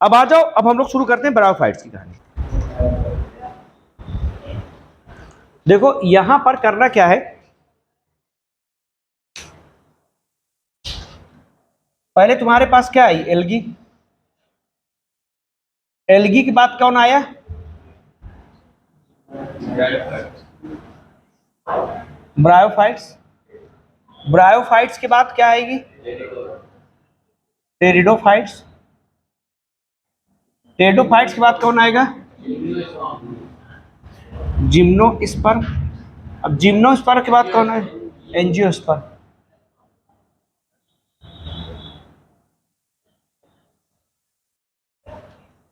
अब आ जाओ, अब हम लोग शुरू करते हैं ब्रायोफाइट्स की कहानी। देखो यहां पर करना क्या है, पहले तुम्हारे पास क्या आई, एल्गी। एल्गी के बाद कौन आया, ब्रायोफाइट्स। ब्रायोफाइट्स के बाद क्या आएगी, टेरिडोफाइट्स। टेरिडोफाइट्स के बाद कौन आएगा, जिम्नोस्पर्म। अब जिम्नोस्पर्म के बाद कौन है, एंजियोस्पर्म।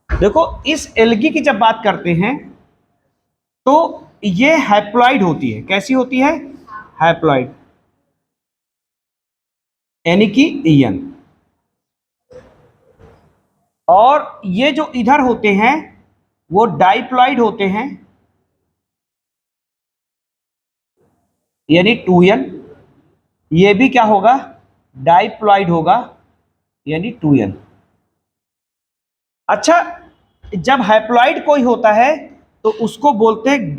देखो इस एल्गी की जब बात करते हैं तो ये हैप्लॉइड होती है। कैसी होती है, हैप्लॉइड, यानी कि ईयन। और ये जो इधर होते हैं वो डाइप्लॉइड होते हैं, यानी 2n। ये भी क्या होगा, डाइप्लॉइड होगा, यानी 2n। अच्छा, जब हैप्लॉइड कोई होता है तो उसको बोलते हैं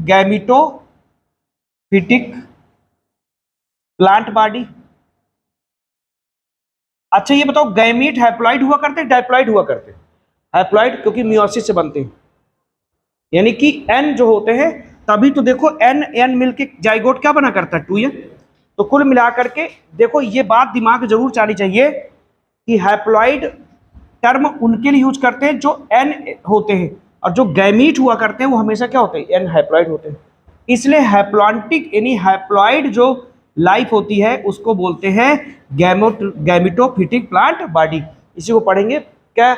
गैमिटोफिटिक प्लांट बॉडी। अच्छा ये बताओ, गैमीट हैप्लॉइड हुआ करते हैं, डाइप्लॉइड हुआ करते हैं, हैप्लॉइड, क्योंकि मियोसिस से बनते हैं, यानी कि n जो होते हैं। तभी तो देखो n n मिलके जाइगोट क्या बना करता है, 2n। तो कुल मिलाकर के देखो ये बात दिमाग में जरूर जानी चाहिए कि हैप्लॉइड टर्म उनके लिए यूज करते हैं जो n होते हैं, और जो गैमीट हुआ करते हैं वो हमेशा क्या होते हैं, n हैप्लॉइड होते हैं। इसलिए हैप्लॉन्टिक यानी हैप्लॉइड जो लाइफ होती है उसको बोलते हैं गैमिटोफिटिक प्लांट बॉडी। इसी को पढ़ेंगे क्या,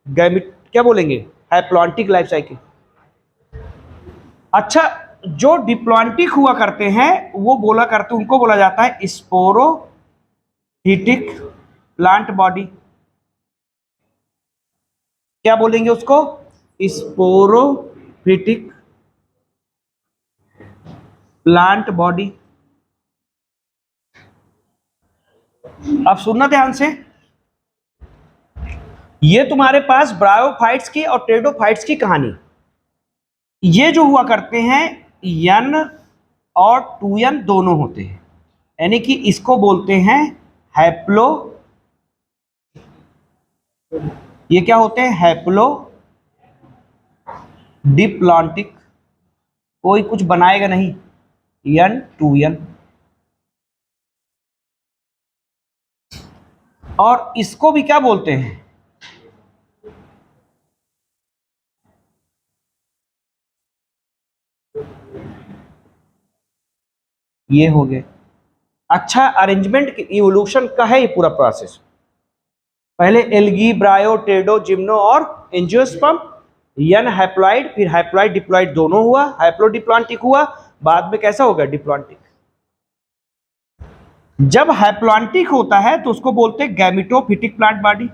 गैमिट क्या बोलेंगे, हैप्लॉन्टिक लाइफ साइकिल। अच्छा, जो डिप्लॉन्टिक हुआ करते हैं वो बोला करते, उनको बोला जाता है स्पोरोफिटिक प्लांट बॉडी। क्या बोलेंगे उसको, स्पोरोफिटिक प्लांट बॉडी। अब सुनना ध्यान से, ये तुम्हारे पास ब्रायोफाइट्स की और टेरिडोफाइट्स की कहानी। ये जो हुआ करते हैं n और 2n दोनों होते हैं, यानी कि इसको बोलते हैं हैप्लो, ये क्या होते हैं, हैप्लो डिप्लॉन्टिक। कोई कुछ बनाएगा नहीं, n 2n। और इसको भी क्या बोलते हैं, ये हो गए। अच्छा, अरेंजमेंट इवोल्यूशन का है ये पूरा प्रोसेस। पहले एल्गी, ब्रायो, टेरिडो, जिम्नो और एंजियोस्पर्म, यन हैप्लॉइड, फिर हैप्लॉइड डिप्लॉइड दोनों हुआ, हैप्लो डिप्लॉन्टिक हुआ, बाद में कैसा होगा, डिप्लॉन्टिक। जब हैप्लॉन्टिक होता है तो उसको बोलते हैं गैमिटोफिटिक प्लांट बॉडी।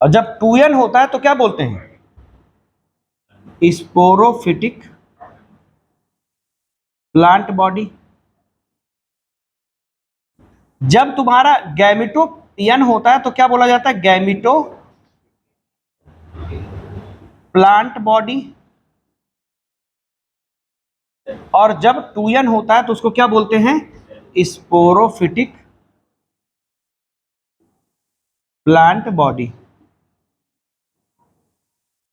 और जब 2n होता है तो क्या बोलते हैं, स्पोरोफिटिक प्लांट बॉडी। जब तुम्हारा गैमिटो n होता है तो क्या बोला जाता है, गैमिटो प्लांट बॉडी। और जब 2n होता है तो उसको क्या बोलते हैं, स्पोरोफिटिक प्लांट बॉडी।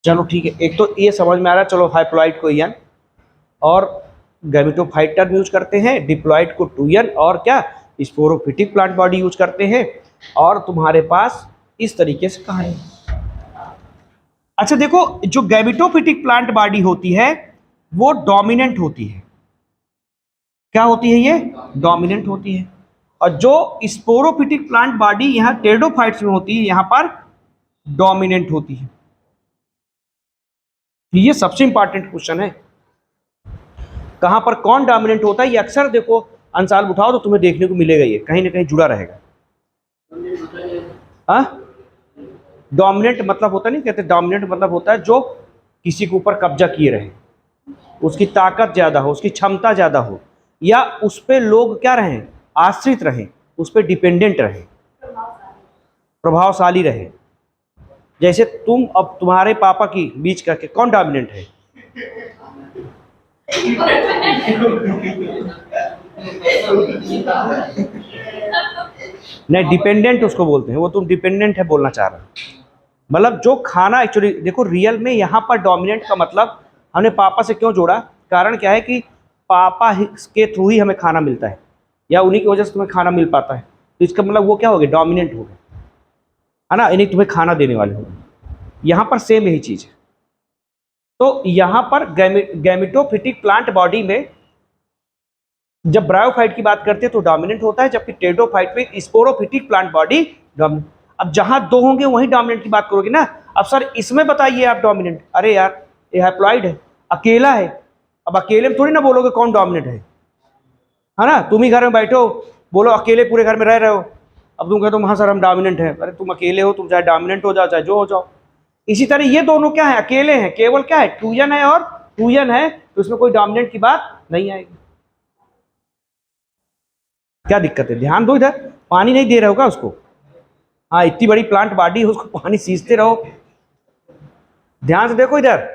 चलो ठीक है, एक तो ये समझ में आ रहा है। चलो हाइप्लॉइड को n और गैमेटोफाइट टर्म यूज करते हैं, डिप्लॉइड को 2n और क्या, स्पोरोफिटिक प्लांट बॉडी यूज करते हैं। और तुम्हारे पास इस तरीके से कहानी। अच्छा देखो, जो गैमेटोफिटिक प्लांट बॉडी होती है वो डोमिनेंट होती है। क्या होती है, ये डोमिनेंट होती है। और जो स्पोरोफिटिक प्लांट बॉडी यहाँ टेरिडोफाइट्स में होती है, यहाँ पर डोमिनेंट होती है। ये सबसे इंपॉर्टेंट क्वेश्चन है, कहां पर कौन डोमिनेंट होता है। ये अक्सर देखो अंसाल उठाओ तो तुम्हें देखने को मिलेगा, ये कहीं ना कहीं जुड़ा रहेगा। हाँ, डोमिनेंट मतलब होता नहीं, कहते डोमिनेंट मतलब होता है जो किसी के ऊपर कब्जा किए रहे। उसकी ताकत ज़्यादा हो, उसकी क्षमता ज़्यादा हो, या उस पर लोग क्या रहें, आश्रित रहें, उस पर डिपेंडेंट रहें, प्रभावशाली रहे। जैसे तुम अब तुम्हारे पापा की बीच का कौन डोमिनेंट है? नहीं, डिपेंडेंट उसको बोलते हैं, वो तुम डिपेंडेंट है बोलना चाह रहा हो। मतलब जो खाना एक्चुअली देखो रियल में यहाँ पर डोमिनेंट का मतलब हमने पापा से क्यों जोड़ा, कारण क्या है कि पापा के थ्रू ही हमें खाना मिलता है, या उन्हीं की वजह से तुम्हें खाना मिल पाता है, तो इसका मतलब वो क्या हो गया, डोमिनेंट हो गए, है ना, इन्हीं तुम्हें खाना देने वाले हो। यहाँ पर सेम यही चीज़ है। तो यहाँ पर गैमेटोफिटिक प्लांट बॉडी में जब ब्रायोफाइट की बात करते हैं तो डोमिनेंट होता है, जबकि टेडोफाइट में स्पोरोफिटिक प्लांट बॉडी डोमिनेंट। अब जहां दो होंगे वहीं डोमिनेंट की बात करोगे ना। अब सर इसमें बताइए आप डोमिनेंट, अरे यार ये हैप्लॉइड है, अकेला है, अब अकेले में थोड़ी ना बोलोगे कौन डोमिनेंट है ना। तुम ही घर में बैठो, बोलो अकेले पूरे घर में रह रहे हो, अब तुम कहते हो हाँ सर हम डोमिनेंट हैं, अरे तुम अकेले हो, तुम चाहे डोमिनेंट हो जाओ चाहे जो हो जाओ। इसी तरह ये दोनों क्या है, अकेले हैं, केवल क्या है, टूयन है और टूयन है, तो इसमें कोई डोमिनेंट की बात नहीं आएगी। क्या दिक्कत है, ध्यान दो इधर, पानी नहीं दे रहे होगा उसको, हाँ इतनी बड़ी प्लांट बॉडी है उसको पानी सींचते रहो, ध्यान से देखो इधर,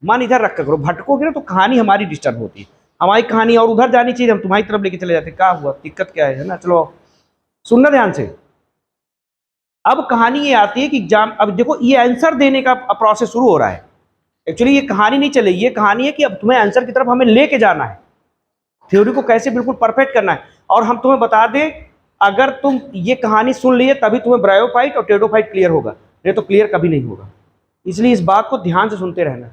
मन इधर रख करो, भटकोगे ना तो कहानी हमारी डिस्टर्ब होती है, हमारी कहानी और उधर जानी चाहिए, हम तुम्हारी तरफ लेके चले जाते, क्या हुआ, दिक्कत क्या है ना। चलो सुनना ध्यान से। अब कहानी ये आती है कि एग्जाम, अब देखो ये आंसर देने का प्रोसेस शुरू हो रहा है। एक्चुअली ये कहानी नहीं चलेगी, ये कहानी है कि अब तुम्हें आंसर की तरफ हमें लेके जाना है, थ्योरी को कैसे बिल्कुल परफेक्ट करना है। और हम तुम्हें बता दें, अगर तुम ये कहानी सुन लिए तभी तुम्हें ब्रायोफाइट और टेडोफाइट क्लियर होगा, नहीं तो क्लियर कभी नहीं होगा। इसलिए इस बात को ध्यान से सुनते रहना।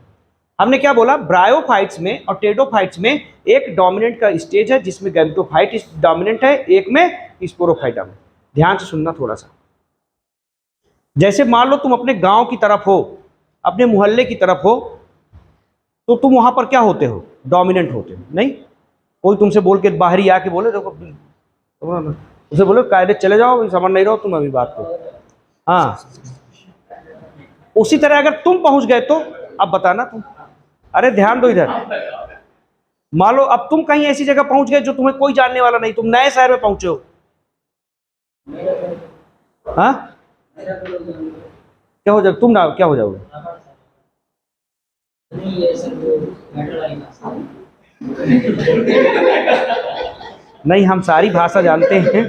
हमने क्या बोला, ब्रायोफाइट्स में और टेडोफाइट्स में एक डोमिनेंट का स्टेज है जिसमें गैमेटोफाइट डोमिनेंट है, एक में स्पोरोफाइट डोमिनेंट। ध्यान से सुनना थोड़ा सा। जैसे मान लो तुम अपने गांव की तरफ हो, अपने मोहल्ले की तरफ हो, तो तुम वहां पर क्या होते हो, डोमिनेंट होते हो। नहीं, कोई तुमसे बोल के बाहर ही आके बोले, देखो उसे बोलो कायदे चले जाओ, समझ नहीं रहो तुम अभी बात को, हाँ। उसी तरह अगर तुम पहुंच गए तो अब बताना तुम, अरे ध्यान दो इधर, मान लो अब तुम कहीं ऐसी जगह पहुंच गए जो तुम्हें कोई जानने वाला नहीं, तुम नए शहर में पहुंचे हो, हाँ क्या हो जाए, तुम ना क्या हो जाओगे, नहीं हम सारी भाषा जानते हैं,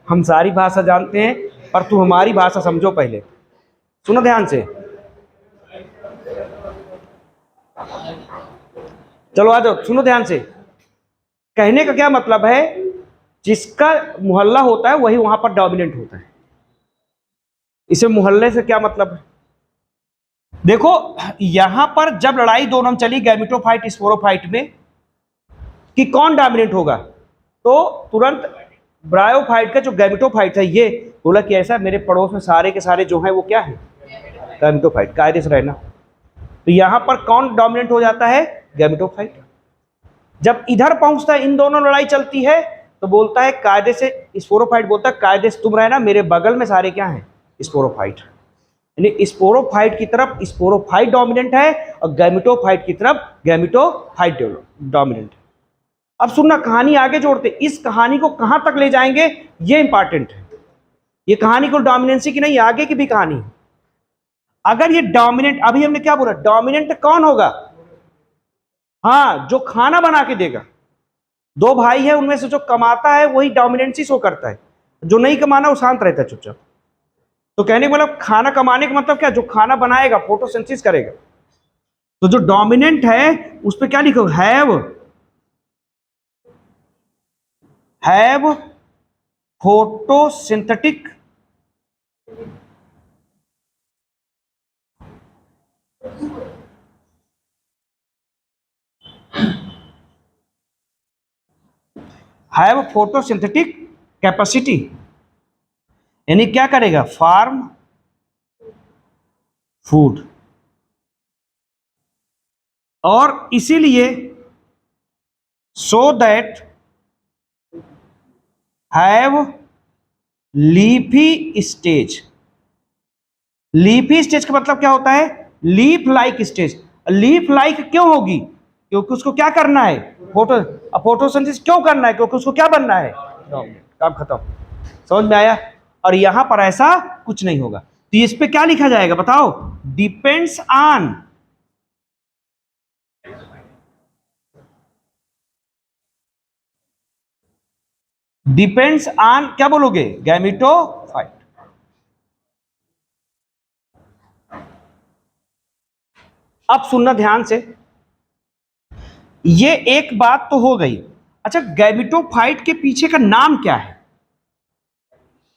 हम सारी भाषा जानते हैं, पर तुम हमारी भाषा समझो पहले, सुनो ध्यान से। चलो आ जाओ, सुनो ध्यान से। कहने का क्या मतलब है, जिसका मोहल्ला होता है वही वहां पर डोमिनेंट होता है। इसे मोहल्ले से क्या मतलब है, देखो यहां पर जब लड़ाई दोनों में चली गैमेटोफाइट स्पोरोफाइट में कि कौन डोमिनेंट होगा, तो तुरंत ब्रायोफाइट का जो गैमेटोफाइट है ये बोला कि ऐसा मेरे पड़ोस में सारे के सारे जो है वो क्या है, गैमेटोफाइट, कायदे से रहना। तो यहां पर कौन डोमिनेंट हो जाता है, गैमेटोफाइट। जब इधर पहुंचता है, इन दोनों लड़ाई चलती है, तो बोलता है कायदे से, स्पोरोफाइट बोलता है कायदे से तुम रहना, मेरे बगल में सारे क्या हैं, स्पोरोफाइट। यानी स्पोरोफाइट की तरफ स्पोरोफाइट डोमिनेंट है और गैमेटोफाइट की तरफ गैमेटोफाइट डोमिनेंट है। अब सुनना, कहानी आगे जोड़ते, इस कहानी को कहां तक ले जाएंगे ये इंपॉर्टेंट है। ये कहानी को डोमिनेंसी की नहीं, आगे की भी कहानी है। अगर ये डोमिनेंट, अभी हमने क्या बोला, डोमिनेंट कौन होगा, हाँ जो खाना बना के देगा। दो भाई है, उनमें से जो कमाता है वही डोमिनेंसी शो करता है, जो नहीं कमाना वो शांत रहता है चुपचाप। तो कहने का मतलब खाना कमाने का मतलब क्या, जो खाना बनाएगा, फोटोसिंथेसिस करेगा। तो जो डोमिनेंट है उस पर क्या लिखो, have photosynthetic have photosynthetic capacity, यानी क्या करेगा, फार्म फूड। और इसीलिए so that have leafy stage. Leafy stage का मतलब क्या होता है, leaf like stage. Leaf like क्यों होगी? क्योंकि उसको क्या करना है, फोटोसिंथेसिस क्यों करना है? क्योंकि उसको क्या बनना है, काम खत्म। समझ में आया? और यहां पर ऐसा कुछ नहीं होगा, तो इस पे क्या लिखा जाएगा बताओ? डिपेंड्स ऑन, डिपेंड्स ऑन क्या बोलोगे? गैमेटोफाइट। अब सुनना ध्यान से, ये एक बात तो हो गई। अच्छा, गैमेटोफाइट के पीछे का नाम क्या है?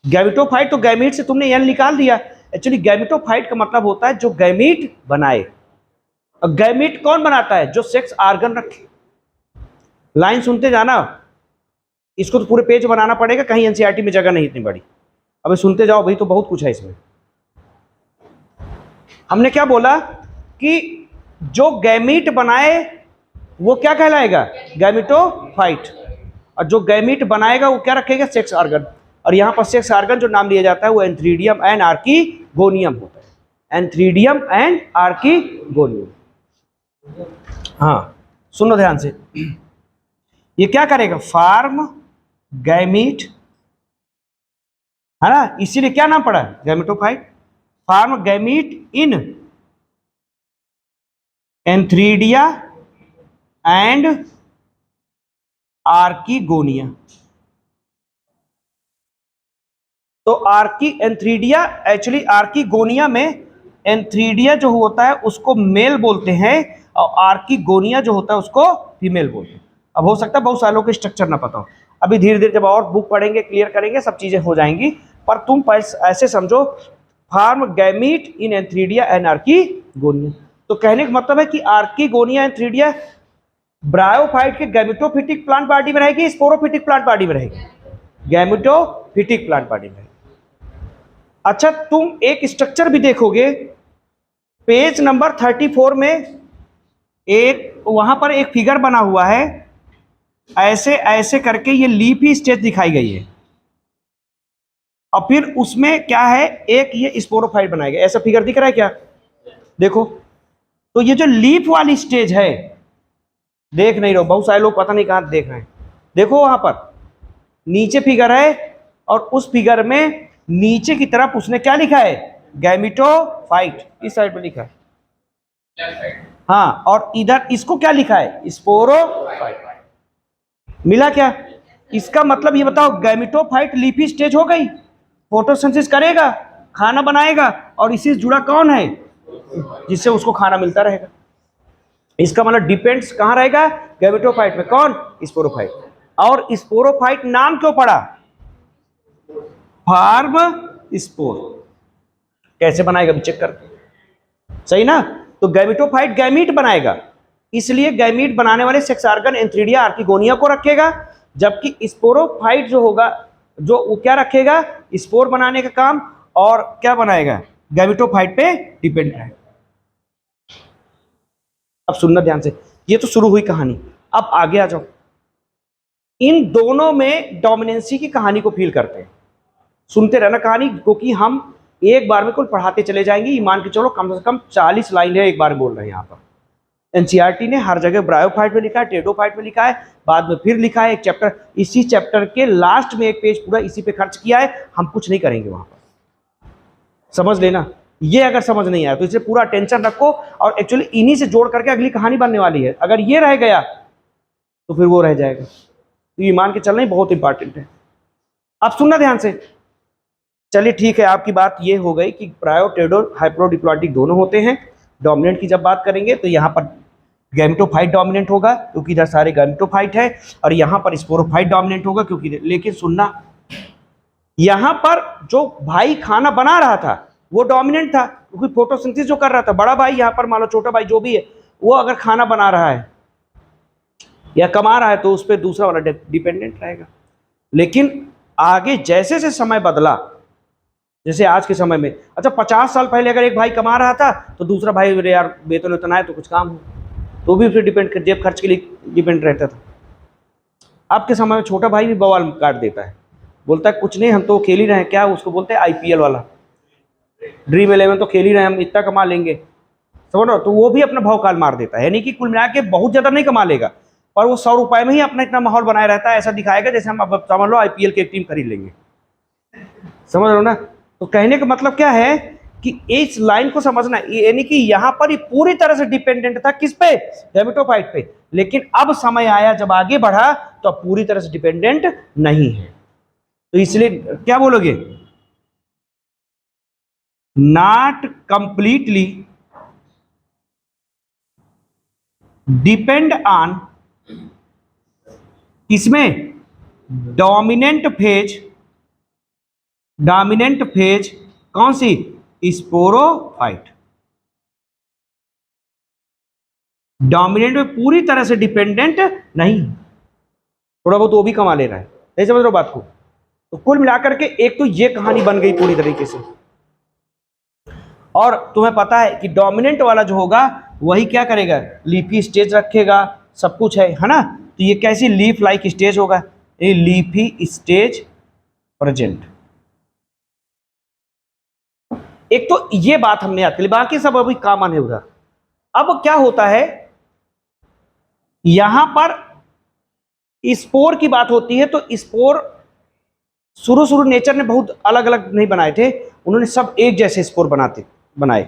गैमेटोफाइट तो गैमीट से तुमने एन निकाल दिया। एक्चुअली गैमेटोफाइट का मतलब होता है जो गैमीट बनाए। और गैमीट कौन बनाता है? जो सेक्स आर्गन रखे। लाइन सुनते जाना, इसको तो पूरे पेज बनाना पड़ेगा, कहीं एनसीईआरटी में जगह नहीं इतनी बड़ी। अबे सुनते जाओ भाई, तो बहुत कुछ है इसमें। हमने क्या बोला कि जो गैमीट बनाए वो क्या कहलाएगा? गैमेटोफाइट। और जो गैमीट बनाएगा वो क्या रखेगा? Sex organ. और यहां पर सेक्स ऑर्गन जो नाम लिया जाता है वो एंथ्रीडियम एंड आर्कीगोनियम होता है। Antheridium and archegonium. हाँ सुनो ध्यान से, ये क्या करेगा? फार्म गैमीट, है ना, इसीलिए क्या नाम पड़ा है? Gametophyte. Form gamete in antheridia and archegonia. तो आर्की एंथ्रीडिया, एक्चुअली आर्कीगोनिया में एंथ्रीडिया जो होता है उसको मेल बोलते हैं और आर्कीगोनिया जो होता है उसको फीमेल बोलते हैं। अब हो सकता है बहुत सालों के स्ट्रक्चर ना पता हो, अभी धीरे धीरे जब और बुक पढ़ेंगे क्लियर करेंगे सब चीजें हो जाएंगी। पर तुम ऐसे समझो, form gamete in antheridia and archegonia. तो कहने का मतलब है कि आर्कीगोनिया एंथ्रीडिया ब्रायोफाइट के गैमेटोफिटिक प्लांट पार्टी में रहेगी, स्पोरोफिटिक प्लांट पार्टी में रहेगी? गैमेटोफिटिक प्लांट पार्टी में। अच्छा, तुम एक स्ट्रक्चर भी देखोगे पेज नंबर 34 में, एक वहां पर एक फिगर बना हुआ है, ऐसे ऐसे करके ये लीफी स्टेज दिखाई गई है। और फिर उसमें क्या है, एक ये स्पोरोफाइट बनाया गया, ऐसा फिगर दिख रहा है क्या? देखो, तो ये जो लीफ वाली स्टेज है, देख नहीं रहो, बहुत सारे लोग पता नहीं कहां देख रहे हैं। देखो वहां पर नीचे फिगर है, और उस फिगर में नीचे की तरफ उसने क्या लिखा है? गैमेटोफाइट, इस साइड पे लिखा है। हाँ, और इधर इसको क्या लिखा है? स्पोरोफाइट। मिला क्या? इसका मतलब ये बताओ, गैमेटोफाइट लीफी स्टेज हो गई, फोटोसिंथेसिस करेगा, खाना बनाएगा, और इसी से जुड़ा कौन है? जिससे उसको खाना मिलता रहेगा। इसका मतलब डिपेंड्स कहां रहेगा? गैमेटोफाइट में। कौन? स्पोरोफाइट। और स्पोरोफाइट नाम क्यों पड़ा? Form spore. कैसे बनाएगा? चेक कर, सही ना? तो गैमेटोफाइट गैमीट बनाएगा, इसलिए गैमीट बनाने वाले सेक्स ऑर्गन एंथ्रीडिया आर्कीगोनिया को रखेगा, जबकि स्पोरोफाइट जो होगा, जो वो क्या रखेगा? स्पोर बनाने का काम, और क्या बनाएगा? गैमेटोफाइट पे डिपेंड है। अब सुनना ध्यान से, ये तो शुरू हुई कहानी, अब आगे आ जाओ। इन दोनों में डोमिनेंसी की कहानी को फील करते हैं। सुनते रहना कहानी, क्योंकि हम एक बार में कुल पढ़ाते चले जाएंगे। ये मान के चलो कम से कम 40 लाइन है एक बार में बोल रहे हैं यहाँ पर। एनसीईआरटी ने हर जगह ब्रायोफाइट में लिखा है, टेडोफाइट में लिखा है, बाद में फिर लिखा है एक चैप्टर, इसी चैप्टर के लास्ट में एक पेज पूरा इसी पे खर्च किया है। हम कुछ नहीं करेंगे वहां पर, समझ लेना। ये अगर समझ नहीं आया तो इसे पूरा टेंशन रखो, और एक्चुअली इन्हीं से जोड़ करके अगली कहानी बनने वाली है। अगर ये रह गया तो फिर वो रह जाएगा। तो ये मान के चलना ही बहुत इंपॉर्टेंट है। अब सुनना ध्यान से। चलिए ठीक है, आपकी बात ये हो गई कि प्रायो, टेडो, हाइप्रोडिप्लॉइडिक दोनों होते हैं। डोमिनेंट की जब बात करेंगे तो यहाँ पर गैमेटोफाइट डोमिनेंट होगा, क्योंकि इधर सारे गैमेटोफाइट है, और यहाँ पर स्पोरोफाइट डोमिनेंट होगा, क्योंकि। लेकिन सुनना, यहाँ पर जो भाई खाना बना रहा था वो डोमिनेंट था, क्योंकि फोटोसिंथेसिस जो कर रहा था। बड़ा भाई यहाँ पर मान लो, छोटा भाई जो भी है, वो अगर खाना बना रहा है या कमा रहा है तो उस पर दूसरा वाला डिपेंडेंट रहेगा। लेकिन आगे जैसे जैसे समय बदला, जैसे आज के समय में, अच्छा 50 साल पहले अगर एक भाई कमा रहा था तो दूसरा भाई, अरे यार वेतन उतना है तो कुछ काम हो, तो भी फिर डिपेंड, जेब खर्च के लिए डिपेंड रहता था। अब के समय में छोटा भाई भी बवाल काट देता है, बोलता है कुछ नहीं, हम तो खेल ही रहे हैं। क्या उसको बोलते हैं? आईपीएल वाला, ड्रीम 11 तो खेल ही रहे हैं, हम इतना कमा लेंगे। समझ रहे हो, तो वो भी अपना भौकाल मार देता है, यानी कि कुल मिला के बहुत ज्यादा नहीं कमा लेगा, पर वो 100 रुपए में ही अपना इतना माहौल बनाए रहता है, ऐसा दिखाएगा जैसे हम अब समझ लो आईपीएल की एक टीम खरीद लेंगे। समझ रहे हो ना। तो कहने का मतलब क्या है कि इस लाइन को समझना, यानी कि यहां पर ये पूरी तरह से डिपेंडेंट था किस पे, गेमेटोफाइट पे, लेकिन अब समय आया जब आगे बढ़ा तो अब पूरी तरह से डिपेंडेंट नहीं है। तो इसलिए क्या बोलोगे, नॉट कंप्लीटली डिपेंड ऑन किसमें, डोमिनेंट फेज, डोमिनेंट फेज कौन सी, स्पोरोफाइट। डोमिनेंट में पूरी तरह से डिपेंडेंट नहीं, थोड़ा बहुत वो भी कमा ले रहा है, नहीं समझ रहे हो बात को। तो कुल मिलाकर के एक तो ये कहानी बन गई पूरी तरीके से। और तुम्हें पता है कि डोमिनेंट वाला जो होगा वही क्या करेगा, लीफी स्टेज रखेगा, सब कुछ है ना। तो ये कैसी लीफ लाइक स्टेज होगा, ये लीफी स्टेज प्रेजेंट। एक तो ये बात हमने याद कर ली, बाकी सब अभी कॉमन है उधर। अब क्या होता है, यहां पर स्पोर की बात होती है, तो स्पोर शुरू शुरू नेचर ने बहुत अलग अलग नहीं बनाए थे, उन्होंने सब एक जैसे स्पोर बनाए,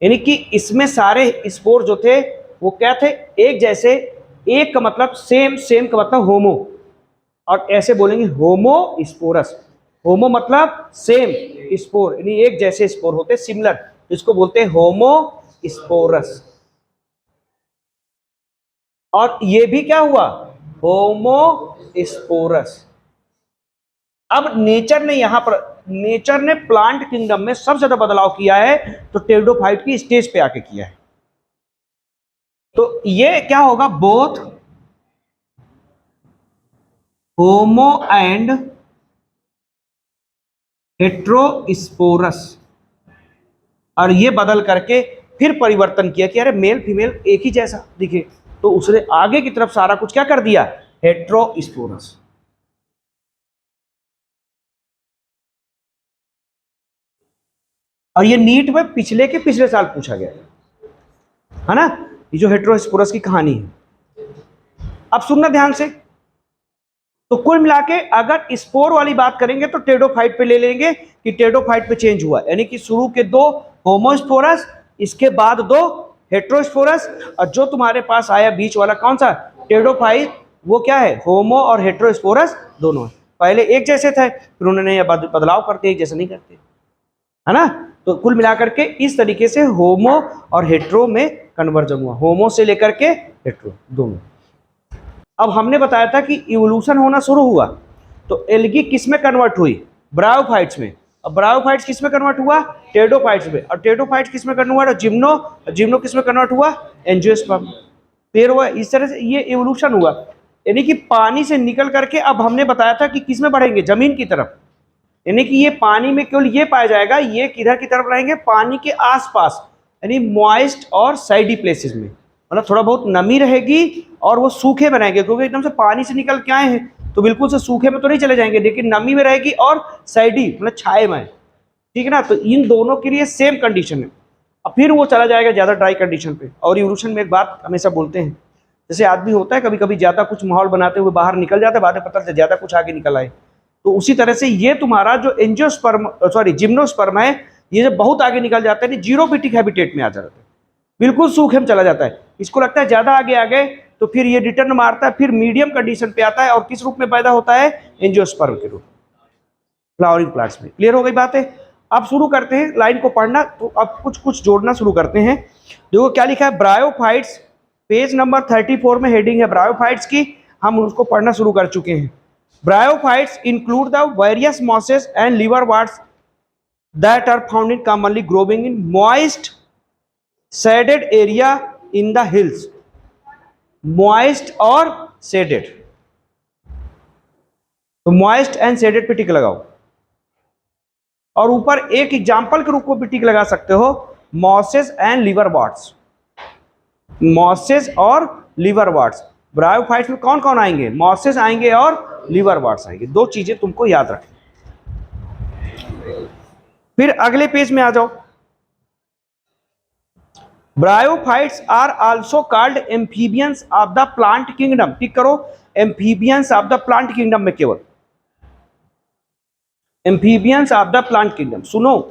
यानी कि इसमें सारे स्पोर जो थे वो क्या थे, एक जैसे। एक का मतलब सेम, सेम का मतलब होमो, और ऐसे बोलेंगे होमो स्पोरस। होमो मतलब सेम, स्पोर यानी एक जैसे स्पोर होते, सिमिलर, इसको बोलते हैं होमो स्पोरस। और ये भी क्या हुआ, होमो स्पोरस। अब नेचर ने यहां पर, नेचर ने प्लांट किंगडम में सबसे ज्यादा बदलाव किया है तो टेरिडोफाइट की स्टेज पे आके किया है। तो ये क्या होगा, बोथ होमो एंड हेट्रोस्पोरस। और ये बदल करके फिर परिवर्तन किया कि अरे मेल फीमेल एक ही जैसा दिखे, तो उसने आगे की तरफ सारा कुछ क्या कर दिया, हेट्रोस्पोरस। और ये नीट में पिछले के पिछले साल पूछा गया है ना, ये जो हेट्रोस्पोरस की कहानी है। अब सुनना ध्यान से, तो कुल मिला के अगर स्पोर वाली बात करेंगे तो टेरिडोफाइट पे ले लेंगे कि टेरिडोफाइट पे चेंज हुआ, यानी कि शुरू के 2 होमोस्पोरस, इसके बाद 2 हेट्रोस्पोरस, और जो तुम्हारे पास आया बीच वाला कौन सा, टेरिडोफाइट, वो क्या है, होमो और हेट्रोस्पोरस दोनों है। पहले एक जैसे थे, फिर उन्होंने बदलाव करते, एक जैसे नहीं करते, है ना। तो कुल मिलाकर के इस तरीके से होमो और हेट्रो में कन्वर्जन हुआ, होमो से लेकर के हेट्रो दोनों। अब हमने बताया था कि इवोल्यूशन होना शुरू हुआ तो एल्गी किस में कन्वर्ट हुई, ब्रायोफाइट्स में। अब ब्रायोफाइट्स किस में कन्वर्ट हुआ, टेरिडोफाइट्स में। और टेरिडोफाइट्स किस में कन्वर्ट हुआ, जिम्नो। जिम्नो किस में कन्वर्ट हुआ, एंजियोस्पर्म। फिर हुआ, इस तरह से ये इवोल्यूशन हुआ, यानी कि पानी से निकल करके अब हमने बताया था कि किस में बढ़ेंगे, जमीन की तरफ। यानी कि ये पानी में केवल ये पाया जाएगा, ये किधर की तरफ रहेंगे, पानी के आसपास, यानी मॉइस्ट और साइडी प्लेसेस में, मतलब थोड़ा बहुत नमी रहेगी और वो सूखे में रहेंगे, क्योंकि एकदम से पानी से निकल के आए हैं तो बिल्कुल से सूखे में तो नहीं चले जाएंगे, लेकिन नमी में रहेगी और साइडी मतलब छाए में, ठीक है ना। तो इन दोनों के लिए सेम कंडीशन है। अब फिर वो चला जाएगा ज़्यादा ड्राई कंडीशन पे। और इवोल्यूशन में एक बात हमेशा बोलते हैं, जैसे आदमी होता है कभी कभी ज़्यादा कुछ माहौल बनाते हुए बाहर निकल जाता है, बाद में पता चलता है ज़्यादा कुछ आगे निकल आए। तो उसी तरह से ये तुम्हारा जो एंजियोस्पर्म सॉरी जिम्नोस्पर्म है, ये जब बहुत आगे निकल जाता है, जीरोफिटिक हैबिटेट में आ जाता है, बिल्कुल सूखे में चला जाता है। इसको लगता है ज़्यादा आगे आ गए, तो फिर ये रिटर्न मारता है, फिर मीडियम कंडीशन पे आता है, और किस रूप में पैदा होता है, एंजियोस्पर्म के रूप, फ्लावरिंग प्लांट्स में। क्लियर हो गई बात है। अब शुरू करते हैं लाइन को पढ़ना, तो अब कुछ कुछ जोड़ना शुरू करते हैं। देखो क्या लिखा है, ब्रायोफाइट्स, पेज नंबर 34 में हेडिंग है ब्रायोफाइट्स की, हम उसको पढ़ना शुरू कर चुके हैं। Bryophytes include the various mosses and liverworts that are found in commonly growing in moist, shaded area in the hills. Moist और shaded, तो moist and shaded पे टिक लगाओ। और ऊपर एक एग्जाम्पल के रूप में भी टिक लगा सकते हो, mosses and liverworts। mosses और liverworts, ब्रायोफाइट्स में कौन कौन आएंगे, मॉसेस आएंगे और लिवरवर्ट्स आएंगे। दो चीजें तुमको याद रखनी। फिर अगले पेज में आ जाओ, bryophytes are also called amphibians of the plant kingdom. Tick करो, amphibians of the plant kingdom में केवल amphibians of the plant kingdom. सुनो,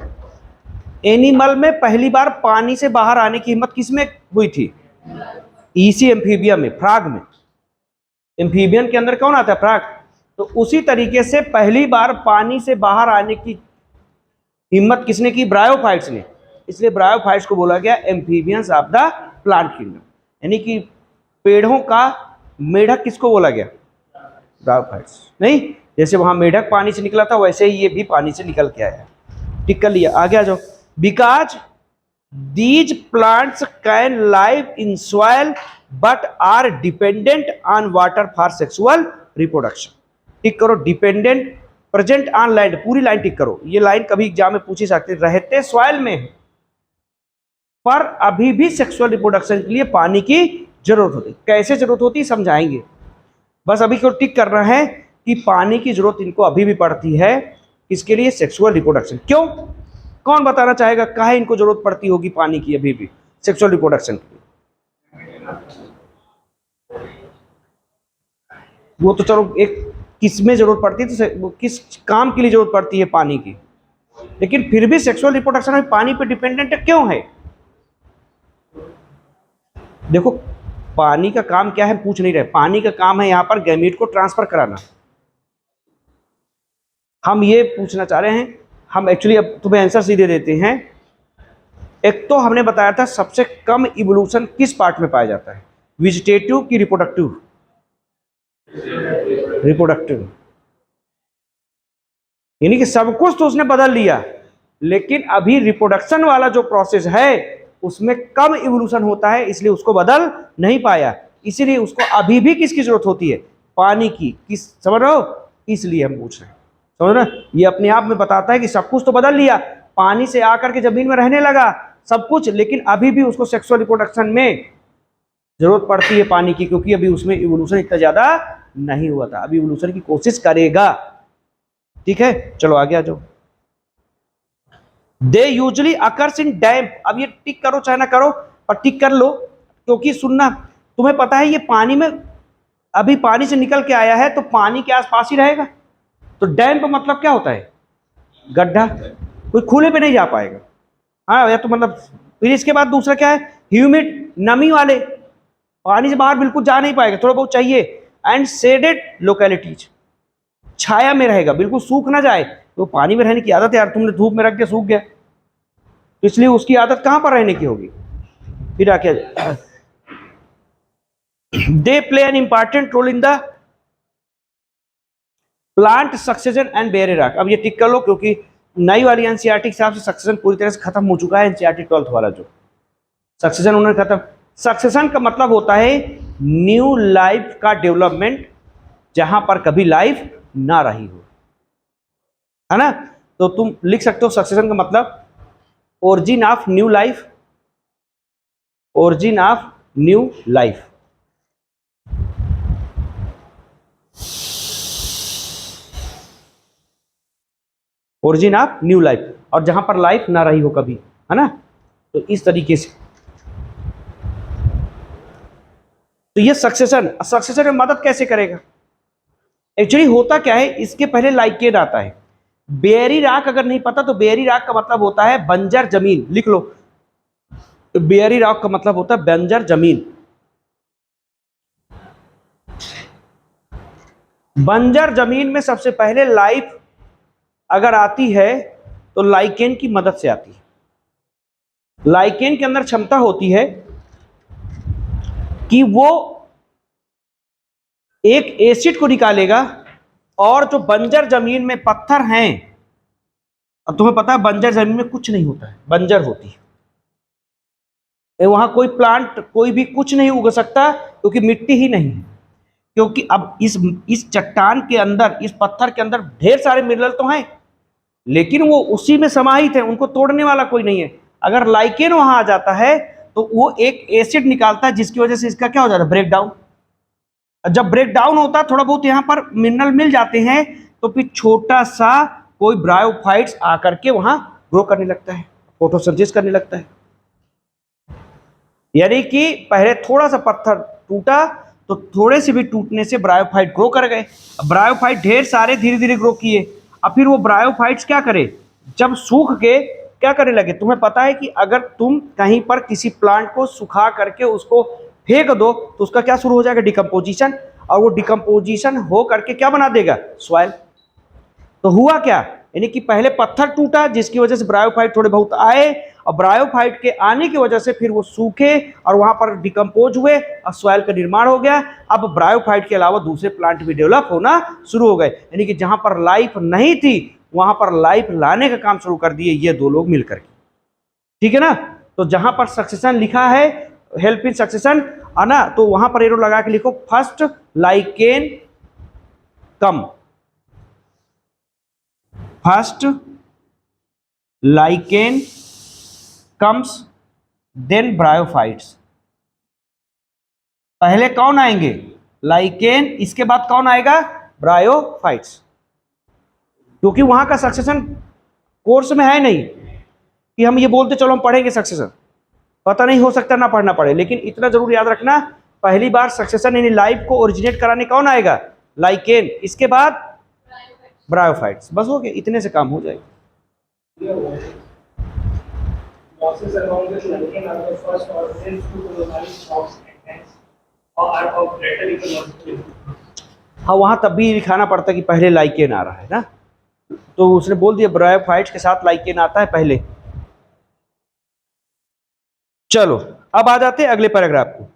एनिमल में पहली बार पानी से बाहर आने की हिम्मत किसमें हुई थी? इसी एम्फीबियम में, फ्रॉग में। एम्फीबियन के अंदर कौन आता है? फ्रॉग। तो उसी तरीके से पहली बार पानी से बाहर आने की हिम्मत किसने की? ब्रायोफाइट्स ने। इसलिए ब्रायोफाइट्स को बोला गया amphibians of the plant kingdom. यानी कि पेड़ों का मेढक किसको बोला गया? ब्रायोफाइट्स। नहीं, जैसे वहां मेढक पानी से निकला था वैसे ही ये भी पानी से निकल के आया। टिक कर लिया, आगे आ जाओ। Because these plants can live in soil but are dependent on water for sexual reproduction. Tick करो, डिपेंडेंट प्रेजेंट ऑन लैंड, पूरी लाइन टिक करो। ये लाइन कभी एग्जाम में पूछी सकती है। रहते सॉइल में पर अभी भी सेक्सुअल रिप्रोडक्शन के लिए पानी की जरूरत होती है। कैसे जरूरत होती है समझाएंगे, बस अभी को टिक करना है कि पानी की जरूरत इनको अभी भी पड़ती है। किसके लिए? Sexual reproduction. क्यों? कौन बताना चाहेगा काहे इनको जरूरत पड़ती होगी पानी की अभी भी सेक्सुअल रिप्रोडक्शन की? वो तो चलो, एक किस में जरूरत पड़ती है तो किस काम के लिए जरूरत पड़ती है पानी की, लेकिन फिर भी सेक्सुअल रिप्रोडक्शन में पानी पे डिपेंडेंट क्यों है? देखो, पानी का काम क्या है पूछ नहीं रहे। पानी का काम है यहां पर गैमीट को ट्रांसफर कराना। हम ये पूछना चाह रहे हैं, हम एक्चुअली अब तुम्हें आंसर सीधे देते हैं। एक तो हमने बताया था सबसे कम इवोल्यूशन किस पार्ट में पाया जाता है? वेजिटेटिव की रिप्रोडक्टिव? रिप्रोडक्टिव। यानी कि सब कुछ तो उसने बदल लिया, लेकिन अभी रिप्रोडक्शन वाला जो प्रोसेस है उसमें कम इवोल्यूशन होता है, इसलिए उसको बदल नहीं पाया। इसीलिए उसको अभी भी किसकी जरूरत होती है? पानी की। किस, समझ रहे हो? इसलिए हम पूछ रहे हैं, समझ रहे? ये अपने आप में बताता है कि सब कुछ तो बदल लिया, पानी से आकर के जमीन में रहने लगा सब कुछ, लेकिन अभी भी उसको सेक्सुअल रिप्रोडक्शन में जरूरत पड़ती है पानी की, क्योंकि अभी उसमें इवोल्यूशन इतना ज्यादा नहीं हुआ था। अभी इवोल्यूशन की कोशिश करेगा। ठीक है, चलो आगे आ जाओ। दे यूजली अकर्स इन डैम्प। अब ये टिक करो चाहे ना करो, पर टिक कर लो, क्योंकि सुनना, तुम्हें पता है ये पानी में अभी पानी से निकल के आया है तो पानी के आसपास ही रहेगा। तो डैम्प मतलब क्या होता है? गड्ढा, कोई खुले पे नहीं जा पाएगा। हाँ, या तो मतलब, फिर इसके बाद दूसरा क्या है? ह्यूमिड, नमी वाले, पानी से बाहर बिल्कुल जा नहीं पाएगा, थोड़ा बहुत चाहिए। एंड शेडेड लोकेलिटीज, छाया में रहेगा, बिल्कुल सूख ना जाए। तो पानी में रहने की आदत है यार, तुमने धूप में रख दिया सूख गया, तो इसलिए उसकी आदत कहां पर रहने की होगी? फिर आके they play an important role in the plant succession and bare rock. अब ये टिक कर लो, क्योंकि नई वाली एनसीईआरटी के हिसाब से सक्सेशन पूरी तरह से खत्म हो चुका है। एनसीईआरटी 12th वाला जो सक्सेशन उन्होंने खत्म। सक्सेशन का मतलब होता है न्यू लाइफ का डेवलपमेंट, जहां पर कभी लाइफ ना रही हो, है ना? तो तुम लिख सकते हो सक्सेशन का मतलब origin of new life, origin of new life. Origin of new life, और जहां पर लाइफ ना रही हो कभी, है ना? तो इस तरीके से तो ये सक्सेशन में मदद कैसे करेगा? एक्चुअली होता क्या है, इसके पहले लाइकेन आता है। बेयरी रॉक अगर नहीं पता तो बेयरी रॉक का मतलब होता है बंजर जमीन। लिख लो, बेयरी रॉक का मतलब होता है बंजर जमीन। बंजर जमीन में सबसे पहले लाइफ अगर आती है तो लाइकेन की मदद से आती है। लाइकेन के अंदर क्षमता होती है कि वो एक एसिड को निकालेगा, और जो बंजर जमीन में पत्थर हैं, अब तुम्हें पता है बंजर जमीन में कुछ नहीं होता है, बंजर होती है, वहां कोई प्लांट कोई भी कुछ नहीं उग सकता, क्योंकि मिट्टी ही नहीं है। क्योंकि अब इस चट्टान के अंदर, इस पत्थर के अंदर ढेर सारे मिनरल तो हैं, लेकिन वो उसी में समाहित है, उनको तोड़ने वाला कोई नहीं है। अगर लाइकेन वहां आ जाता है तो वो एक एसिड निकालता है, जिसकी वजह से इसका क्या हो जाता है? Break down. जब ब्रेक डाउन होता है, थोड़ा बहुत यहां पर मिनरल मिल जाते हैं, तो फिर छोटा सा कोई ब्रायोफाइट्स आकर के वहां ग्रो करने लगता है, फोटोसिंथेसिस करने लगता है। यानी कि पहले थोड़ा सा पत्थर टूटा तो थोड़े से भी टूटने से ब्रायोफाइट ग्रो कर गए। ब्रायोफाइट ढेर सारे धीरे धीरे ग्रो किए। अब फिर वो ब्रायोफाइट्स क्या करे, जब सूख के क्या करने लगे, तुम्हें पता है कि अगर तुम कहीं पर किसी प्लांट को सुखा करके उसको फेंक दो तो उसका क्या शुरू हो जाएगा, डिकम्पोजिशन, और वो डिकम्पोजिशन हो करके क्या बना देगा, सॉइल। तो हुआ क्या, यानी कि पहले पत्थर टूटा जिसकी वजह से ब्रायोफाइट थोड़े बहुत आए, और ब्रायोफाइट के आने की वजह से फिर वो सूखे और वहां पर डिकम्पोज हुए और सॉइल का निर्माण हो गया। अब ब्रायोफाइट के अलावा दूसरे प्लांट भी डेवलप होना शुरू हो गए, यानी कि जहां पर लाइफ नहीं थी वहां पर लाइफ लाने का काम शुरू कर दिए ये दो लोग मिलकर के। ठीक है ना। तो जहां पर सक्सेशन लिखा है, हेल्प इन सक्सेशन है ना, तो वहां पर एरो लगा के लिखो first lichen come, first lichen comes then bryophytes. पहले कौन आएंगे, लाइकेन, इसके बाद कौन आएगा, ब्रायोफाइट्स। क्योंकि वहां का सक्सेशन कोर्स में है नहीं कि हम ये बोलते चलो हम पढ़ेंगे सक्सेशन, पता नहीं, हो सकता ना पढ़ना पड़े, लेकिन इतना जरूर याद रखना पहली बार सक्सेशन यानी लाइफ को ओरिजिनेट कराने कौन आएगा, लाइकेन, इसके बाद ब्रायोफाइट्स। बस हो गया, इतने से काम हो जाएगा। Losses along with lichen are the first origins to colonize crops and hence are of greater ecological. हाँ, वहां तब भी लिखाना पड़ता कि पहले लाइकेन आ रहा है ना, तो उसने बोल दिया ब्रायोफाइट्स के साथ लाइकेन आता है पहले। चलो अब आ जाते हैं अगले पैराग्राफ को।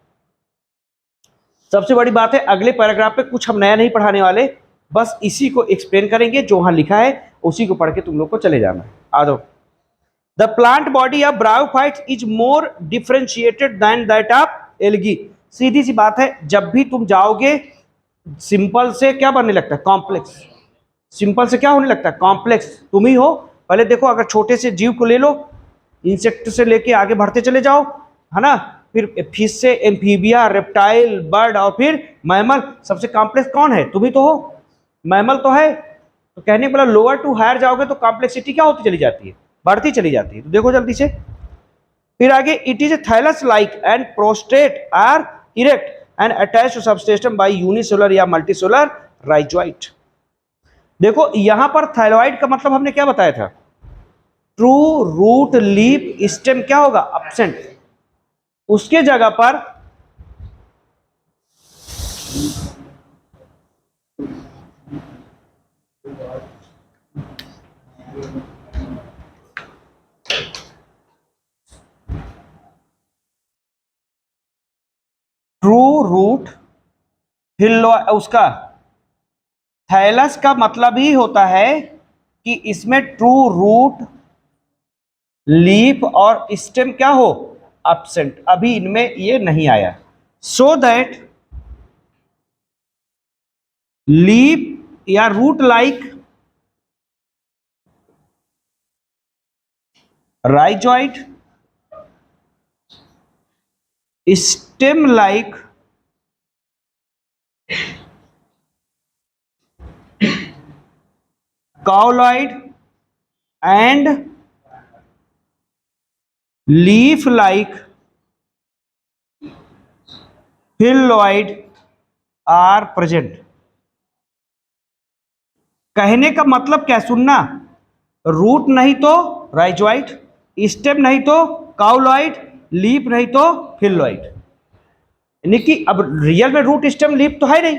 सबसे बड़ी बात है अगले पैराग्राफ पे कुछ हम नया नहीं पढ़ाने वाले, बस इसी को एक्सप्लेन करेंगे, जो वहां लिखा है उसी को पढ़ के तुम लोग को चले जाना है। आ जाओ। The plant body of bryophytes is more differentiated than that of algae. सीधी सी बात है, जब भी तुम जाओगे सिंपल से क्या बनने लगता है, कॉम्प्लेक्स। सिंपल से क्या होने लगता है, कॉम्प्लेक्स तुम ही हो। पहले देखो, अगर छोटे से जीव को ले लो, इंसेक्ट से लेके आगे बढ़ते चले जाओ, है ना, फिर फिश से एम्फीबिया, रेप्टाइल, बर्ड और फिर मैमल। सबसे कॉम्प्लेक्स कौन है, तुम ही तो हो, मैमल तो है। तो कहने के मतलब लोअर टू हायर जाओगे तो कॉम्प्लेक्सिटी क्या होती चली जाती है, बढ़ती चली जाती है। तो देखो जल्दी से, फिर आगे, it is a thallus like and prostrate or erect and attach to substation by unicellular या मल्टीसेलुलर राइजोइट। देखो यहां पर थायरॉइड का मतलब हमने क्या बताया था, ट्रू रूट लीफ स्टेम क्या होगा, एब्सेंट। उसके जगह पर ट्रू रूट हिल्लो, उसका थैलस का मतलब ही होता है कि इसमें ट्रू रूट लीफ और स्टेम क्या हो, एब्सेंट। अभी इनमें ये नहीं आया, सो दैट लीफ या root like rhizoid, stem like cauloid and leaf like phylloid are present. कहने का मतलब क्या, सुनना, रूट नहीं तो राइजोइड, स्टेम नहीं तो काउलॉइड, लीफ नहीं तो फिल्लॉइड। यानी कि अब रियल में रूट स्टेम लीफ तो है नहीं।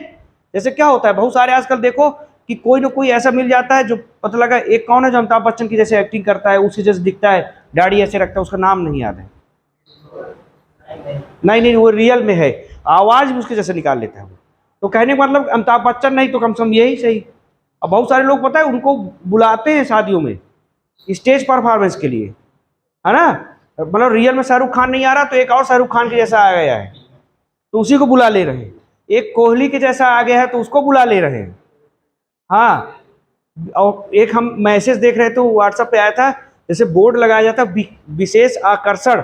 जैसे क्या होता है, बहुत सारे आजकल देखो कि कोई ना कोई ऐसा मिल जाता है जो पता लगा, एक कौन है जो अमिताभ बच्चन की जैसे एक्टिंग करता है, उसी जैसे दिखता है, दाढ़ी ऐसे रखता है, उसका नाम नहीं याद है, नहीं वो रियल में है, आवाज भी उसके जैसे निकाल लेता है वो। तो कहने का मतलब अमिताभ बच्चन नहीं तो कम से कम यही सही। अब बहुत सारे लोग पता है उनको बुलाते हैं शादियों में स्टेज परफॉर्मेंस के लिए, है ना, मतलब रियल में शाहरुख खान नहीं आ रहा तो एक और शाहरुख खान के जैसा आ गया है तो उसी को बुला ले रहे हैं, एक कोहली के जैसा आ गया है तो उसको बुला ले रहे हैं। हाँ, और एक हम मैसेज देख रहे थे व्हाट्सएप पे आया था, जैसे बोर्ड लगाया जाता विशेष आकर्षण,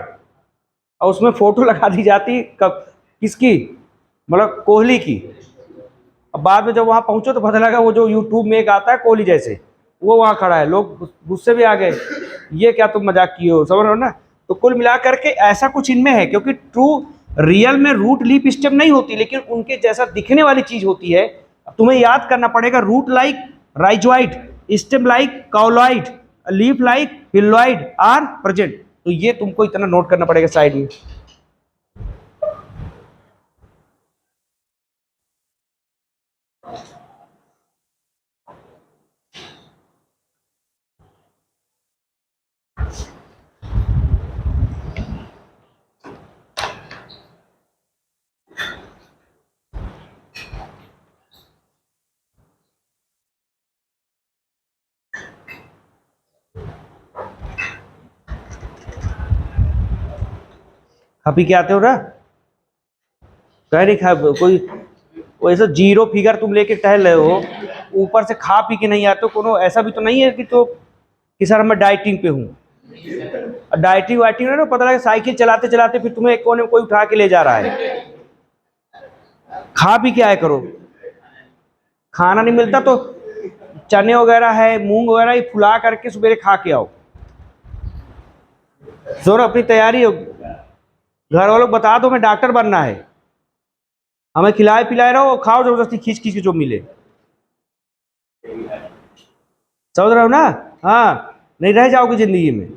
और उसमें फोटो लगा दी जाती किसकी, मतलब कोहली की। अब बाद में जब वहां पहुंचो तो पता लगा वो जो यूट्यूब में एक आता है कोहली जैसे, वो वहां खड़ा है, लोग गुस्से में आ गए, ये क्या तुम मजाक किए हो, समझ रहे हो ना। तो कुल मिलाकर के ऐसा कुछ इनमें है, क्योंकि ट्रू रियल में रूट लीफ स्टेम नहीं होती, लेकिन उनके जैसा दिखने वाली चीज होती है। तुम्हें याद करना पड़ेगा, root like rhizoid, stem like cauloid, leaf like phylloid are present. तो ये तुमको इतना नोट करना पड़ेगा साइड में। खा पी के आते हो ना, कह नहीं खा, कोई ऐसा जीरो फिगर तुम लेके टहल रहे हो, ऊपर से खा पी के नहीं आते हो। कोनो ऐसा भी तो नहीं है कि तो कि सर मैं डाइटिंग पे हूँ। डाइटिंग वाइटिंग ना, पता लगे साइकिल चलाते चलाते फिर तुम्हें एक कोने में कोई उठा के ले जा रहा है। खा पी के आया करो। खाना नहीं मिलता तो चने वगैरह है, मूंग वगैरह, ये फुला करके सवेरे खा के आओ। जोर अपनी तैयारी हो, घर वालों को बता दो मैं डॉक्टर बनना है, हमें खिलाए पिलाए रहो, खाओ जबरदस्ती खींच खींच के जो मिले। समझ रहे हो ना? हाँ, नहीं रह जाओगे जिंदगी में।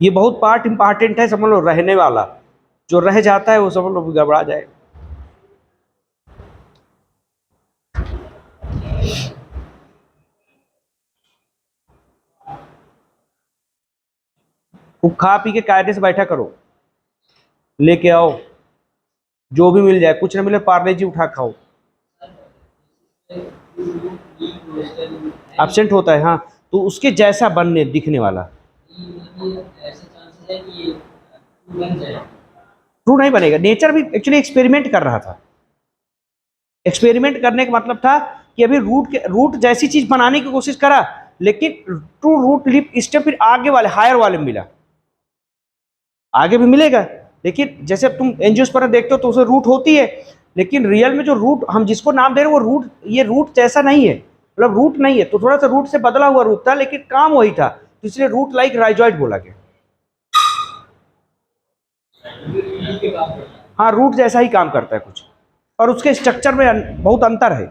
ये बहुत पार्ट इंपॉर्टेंट है, समझ लो, रहने वाला। जो रह जाता है वो समझ लो गड़बड़ा जाए। खूब खा पी के कायदे से बैठा करो, लेके आओ जो भी मिल जाए, कुछ ना मिले पार्ले जी उठा खाओ। एब्सेंट होता है, हाँ, तो उसके जैसा बनने दिखने वाला। ट्रू नहीं बनेगा। नेचर भी एक्चुअली एक्सपेरिमेंट कर रहा था। एक्सपेरिमेंट करने का मतलब था कि अभी रूट जैसी चीज बनाने की कोशिश करा, लेकिन ट्रू रूट लिप स्टेम फिर आगे वाले हायर वाले में मिला। आगे भी मिलेगा, लेकिन जैसे तुम एंजियोस्पर्म देखते हो तो उसमें रूट होती है, लेकिन रियल में जो रूट हम जिसको नाम दे रहे हैं वो रूट, ये रूट जैसा नहीं है, मतलब रूट नहीं है, तो थोड़ा सा रूट से बदला हुआ रूट था, लेकिन काम वही था, तो इसलिए रूट लाइक राइजॉइड बोला गया। हाँ, रूट जैसा ही काम करता है कुछ, और उसके स्ट्रक्चर में बहुत अंतर है।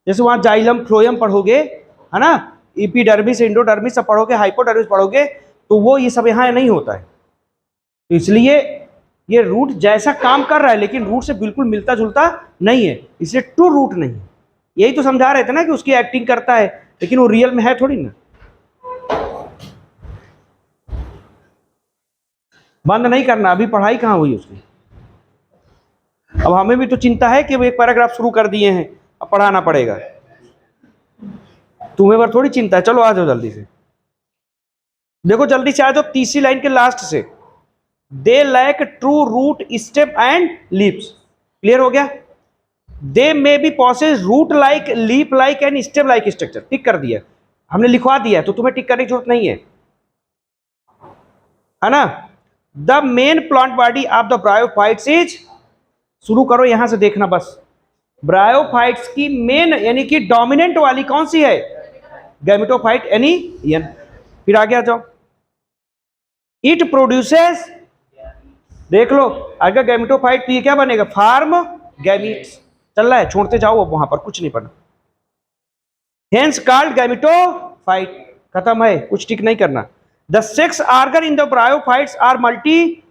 जैसे वहाँ जाइलम फ्लोएम पढ़ोगे, है ना, एपिडर्मिस एंडोडर्मिस सब पढ़ोगे, हाइपोडर्मिस पढ़ोगे, तो वो ये सब यहाँ नहीं होता है। तो इसलिए ये रूट जैसा काम कर रहा है, लेकिन रूट से बिल्कुल मिलता जुलता नहीं है, इसलिए ट्रू रूट नहीं। यही तो समझा रहे थे ना कि उसकी एक्टिंग करता है, लेकिन वो रियल में है थोड़ी ना। बंद नहीं करना, अभी पढ़ाई कहाँ हुई उसकी। अब हमें भी तो चिंता है कि वो एक पैराग्राफ शुरू कर दिए हैं, अब पढ़ाना पड़ेगा। तुम्हें पर थोड़ी चिंता है। चलो आ जाओ जल्दी से, देखो जल्दी से आ जाओ, तीसरी लाइन के लास्ट से। They lack true root stem and leaves. Clear हो गया? They may be possess root like, leaf like and stem like structure. Tick कर दिया, हमने लिखवा दिया, तो तुम्हें टिक करने की जरूरत नहीं है ना। The main plant body of the bryophytes is, शुरू करो यहां से देखना बस। ब्रायोफाइट्स की मेन यानी कि डोमिनेंट वाली कौन सी है? गैमेटोफाइट यानी यन। फिर आगे आ जाओ। इट प्रोड्यूसेस, देख लो, अगर गैमेटोफाइट तो ये क्या बनेगा? Form gametes. चल रहा है, छोड़ते जाओ, अब वहां पर कुछ नहीं पढ़ना। Hence called gametophyte. खत्म है, कुछ टिक नहीं करना। The sex organ in the bryophytes are multi,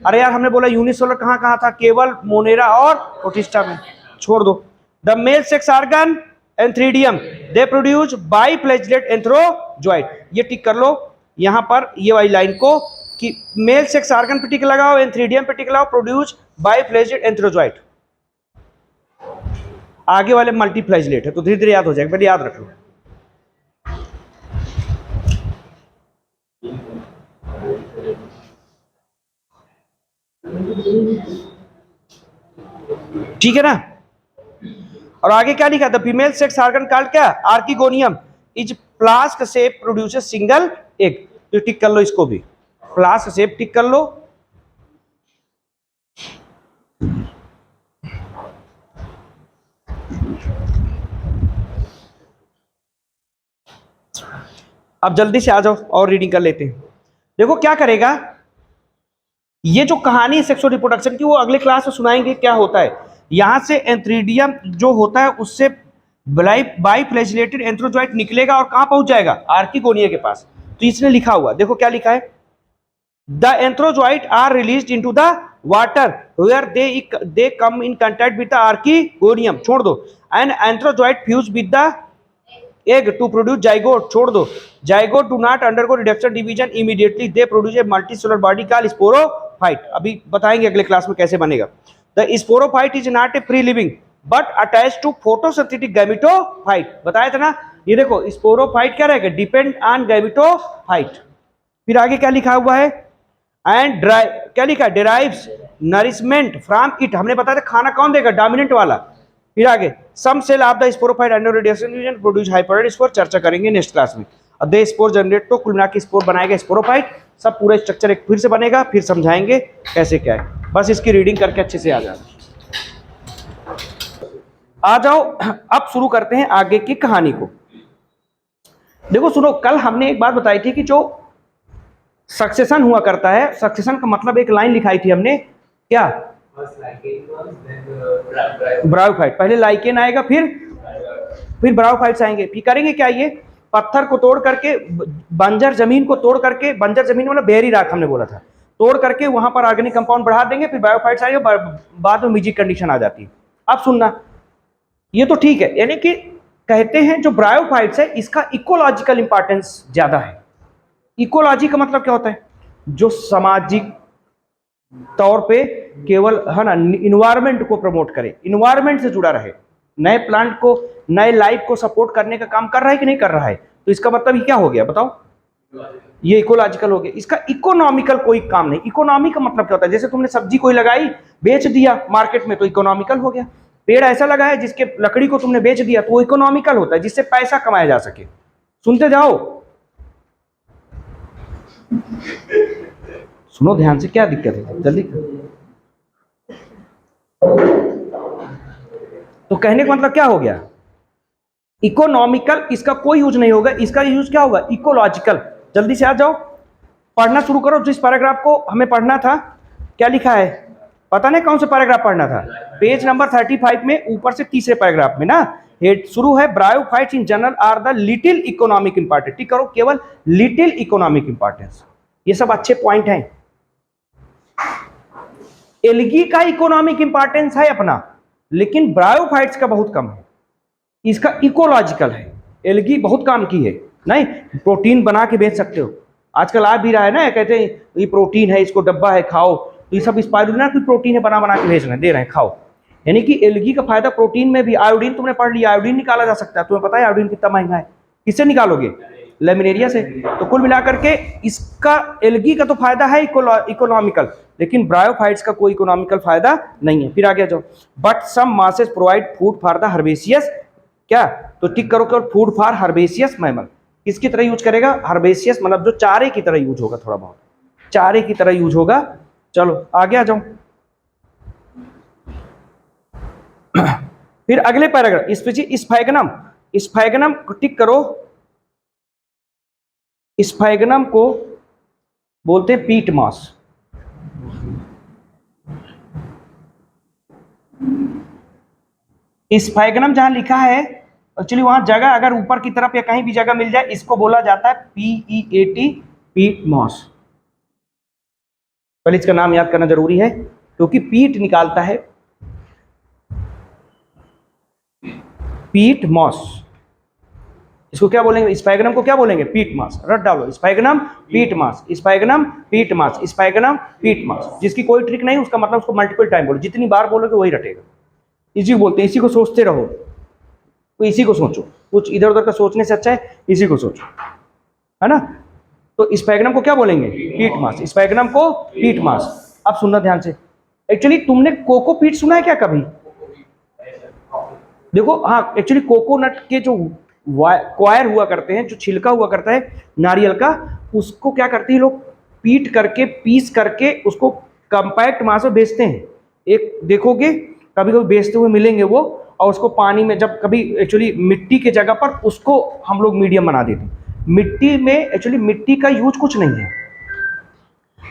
अरे यार हमने बोला यूनिसेलुलर कहाँ कहाँ था? केवल मोनेरा और प्रोटिस्टा में, छोड़ दो। The male sex organ antheridium, they produce biflagellate antherozoid. ये टिक कर लो यहां पर, ये वाली लाइन को, कि मेल सेक्स ऑर्गन पे टिक लगाओ, एंथ्रीडियम पे टिक लगाओ, प्रोड्यूस बाइफ्लैजिलेट एंथ्रोजॉइट। आगे वाले मल्टीफ्लैजिलेट है, तो धीरे धीरे याद हो जाएगा, पहले याद रख लो। ठीक है ना? और आगे क्या लिखा? The female sex organ called क्या? Archegonium is flask shape produces single egg. तो टिक कर लो इसको भी, फ्लास्क शेप टिक कर लो। अब जल्दी से आ जाओ और रीडिंग कर लेते हैं। देखो क्या करेगा, ये जो कहानी है सेक्सुअल रिप्रोडक्शन की वो अगले क्लास में सुनाएंगे क्या होता है। यहां से एंथ्रीडियम जो होता है उससे बाई फ्लैजिलेटेड एंथ्रोजॉइट निकलेगा और कहां पहुंच जाएगा, आर्किगोनिया के पास। तो इसने लिखा हुआ, देखो क्या लिखा है, the antherozoid are released into the water where they come in contact with the archegonium, छोड़ दो, and antherozoid fuse with the egg to produce zygote, छोड़ दो, zygote do not undergo reduction division immediately, they produce a multicellular body called sporophyte. अभी बताएंगे अगले class में कैसे बनेगा। The sporophyte is not a free living but attach to photosynthetic gametophyte, बताया था ना। ये देखो स्पोरोफाइट क्या रहेगा, डिपेंड ऑन गैमेटोफाइट। फिर आगे क्या लिखा हुआ है, एंड क्या लिखा है, डिराइव्स नरिशमेंट फ्रॉम इट, हमने बताया था खाना कौन देगा, डोमिनेंट वाला। फिर आगे some cell of the sporophyte एंडोरेडिएशन प्रोड्यूस हाइपरड स्पोर, चर्चा करेंगे नेक्स्ट क्लास में। अब दे स्पोर जनरेट, तो कुल मिला के स्पोर बनाएगा स्पोरोफाइट, सब पूरा स्ट्रक्चर एक फिर से बनेगा, फिर समझाएंगे कैसे क्या है, बस इसकी रीडिंग करके अच्छे से आ जाना। आ जाओ अब शुरू करते हैं आगे की कहानी को। देखो सुनो, कल हमने एक बात बताई थी कि जो सक्सेशन हुआ करता है, सक्सेशन का मतलब एक लाइन लिखाई थी हमने, क्या, ब्रायोफाइट, पहले लाइकेन आएगा फिर ब्रायोफाइट्स आएंगे। फिर करेंगे क्या, ये पत्थर को तोड़ करके, बंजर जमीन को तोड़ करके, बंजर जमीन मतलब बेरी राख हमने बोला था, तोड़ करके वहां पर ऑर्गेनिक कंपाउंड बढ़ा देंगे, फिर ब्रायोफाइट्स आएंगे, बाद में म्यूजिक कंडीशन आ जाती है। अब सुनना, ये तो ठीक है, यानी कि कहते हैं जो ब्रायोफाइट्स है इसका इकोलॉजिकल इंपॉर्टेंस ज्यादा है। इकोलॉजी का मतलब क्या होता है, जो सामाजिक तौर पे केवल है ना इन्वायरमेंट को प्रमोट करे, इन्वायरमेंट से जुड़ा रहे, नए प्लांट को, नए लाइफ को सपोर्ट करने का काम कर रहा है कि नहीं कर रहा है। तो इसका मतलब ये क्या हो गया बताओ, ये इकोलॉजिकल हो गया। इसका इकोनॉमिकल कोई काम नहीं। इकोनॉमी का मतलब क्या होता है, जैसे तुमने सब्जी कोई लगाई बेच दिया मार्केट में तो इकोनॉमिकल हो गया। पेड़ ऐसा लगा है जिसके लकड़ी को तुमने बेच दिया तो वो इकोनॉमिकल होता है, जिससे पैसा कमाया जा सके। सुनते जाओ, सुनो ध्यान से, क्या दिक्कत है जल्दी। तो कहने का मतलब क्या हो गया, इकोनॉमिकल इसका कोई यूज नहीं होगा, इसका यूज क्या होगा, इकोलॉजिकल। जल्दी से आ जाओ, पढ़ना शुरू करो। जिस पैराग्राफ को हमें पढ़ना था, क्या लिखा है पता नहीं, कौन सा पैराग्राफ पढ़ना था, पेज नंबर 35 में ऊपर से तीसरे पैराग्राफ में ना, हेड शुरू है, bryophytes in general R the little economic importance. ठीक करो, केवल लिटिल इकोनॉमिक इंपॉर्टेंस, ये सब अच्छे पॉइंट हैं। एल्गी का इकोनॉमिक इंपॉर्टेंस है अपना, लेकिन ब्रायोफाइट्स का बहुत कम है, इसका इकोलॉजिकल है। एल्गी बहुत काम की है, नहीं प्रोटीन बना के बेच सकते हो, आजकल आ भी रहा है ना, कहते हैं ये प्रोटीन है, इसको डब्बा है खाओ, तो ये सब स्पाइरुलिना की प्रोटीन है, बना के भेज रहे हैं, दे रहे हैं खाओ। यानी कि एल्गी का फायदा प्रोटीन में भी। आयोडीन तुमने पढ़ लिया, आयोडीन निकाला जा सकता है, तुम्हें पता है आयोडीन कितना महंगा है, किससे निकालोगे, लेमिनेरिया से। तो कुल मिलाकर के इसका एल्गी का तो फायदा है इकोनॉमिकल, लेकिन ब्रायोफाइट्स का कोई इकोनॉमिकल फायदा नहीं है। फिर आगे जाओ, but some mosses provide food for the herbaceous, क्या, तो टिक करो केवल फूड फॉर हर्बेसियस मैमल, किसकी तरह यूज करेगा, हर्बेसियस मतलब जो चारे की तरह यूज होगा, थोड़ा बहुत चारे की तरह यूज होगा। चलो आगे आ जाओ। फिर अगले पैराग्राफ, स्फैगनम, स्फैगनम को टिक करो, स्फैगनम को बोलते हैं पीट मॉस। स्फैगनम जहां लिखा है एक्चुअली वहां जगह अगर ऊपर की तरफ या कहीं भी जगह मिल जाए, इसको बोला जाता है PEAT, पीट मॉस। पहले इसका नाम याद करना जरूरी है, क्योंकि पीट निकालता है, पीट मॉस। इसको क्या बोलेंगे, स्फैगनम को क्या बोलेंगे, पीट मॉस। रट डालो, sphagnum peat moss, sphagnum peat moss, sphagnum peat moss. जिसकी कोई ट्रिक नहीं, उसका मतलब उसको मल्टीपल टाइम बोलो, जितनी बार बोलोगे वही रटेगा। इसी को बोलते हैं, इसी को सोचते रहो, तो इसी को सोचो, कुछ इधर उधर का सोचने से अच्छा है इसी को सोचो, है ना। तो स्फैगनम को क्या बोलेंगे, पीट मास, स्फैगनम को पीट मास। अब सुनना ध्यान से, एक्चुअली तुमने कोकोपीट सुना है क्या कभी, देखो हाँ, एक्चुअली कोकोनट के जो क्वायर हुआ करते हैं, जो छिलका हुआ करता है नारियल का, उसको क्या करते हैं लोग, पीट करके पीस करके उसको कंपैक्ट मास में बेचते हैं। एक देखोगे कभी कभी बेचते हुए मिलेंगे वो, और उसको पानी में जब कभी एक्चुअली मिट्टी के जगह पर उसको हम लोग मीडियम बना देते हैं। मिट्टी में एक्चुअली मिट्टी का यूज कुछ नहीं है,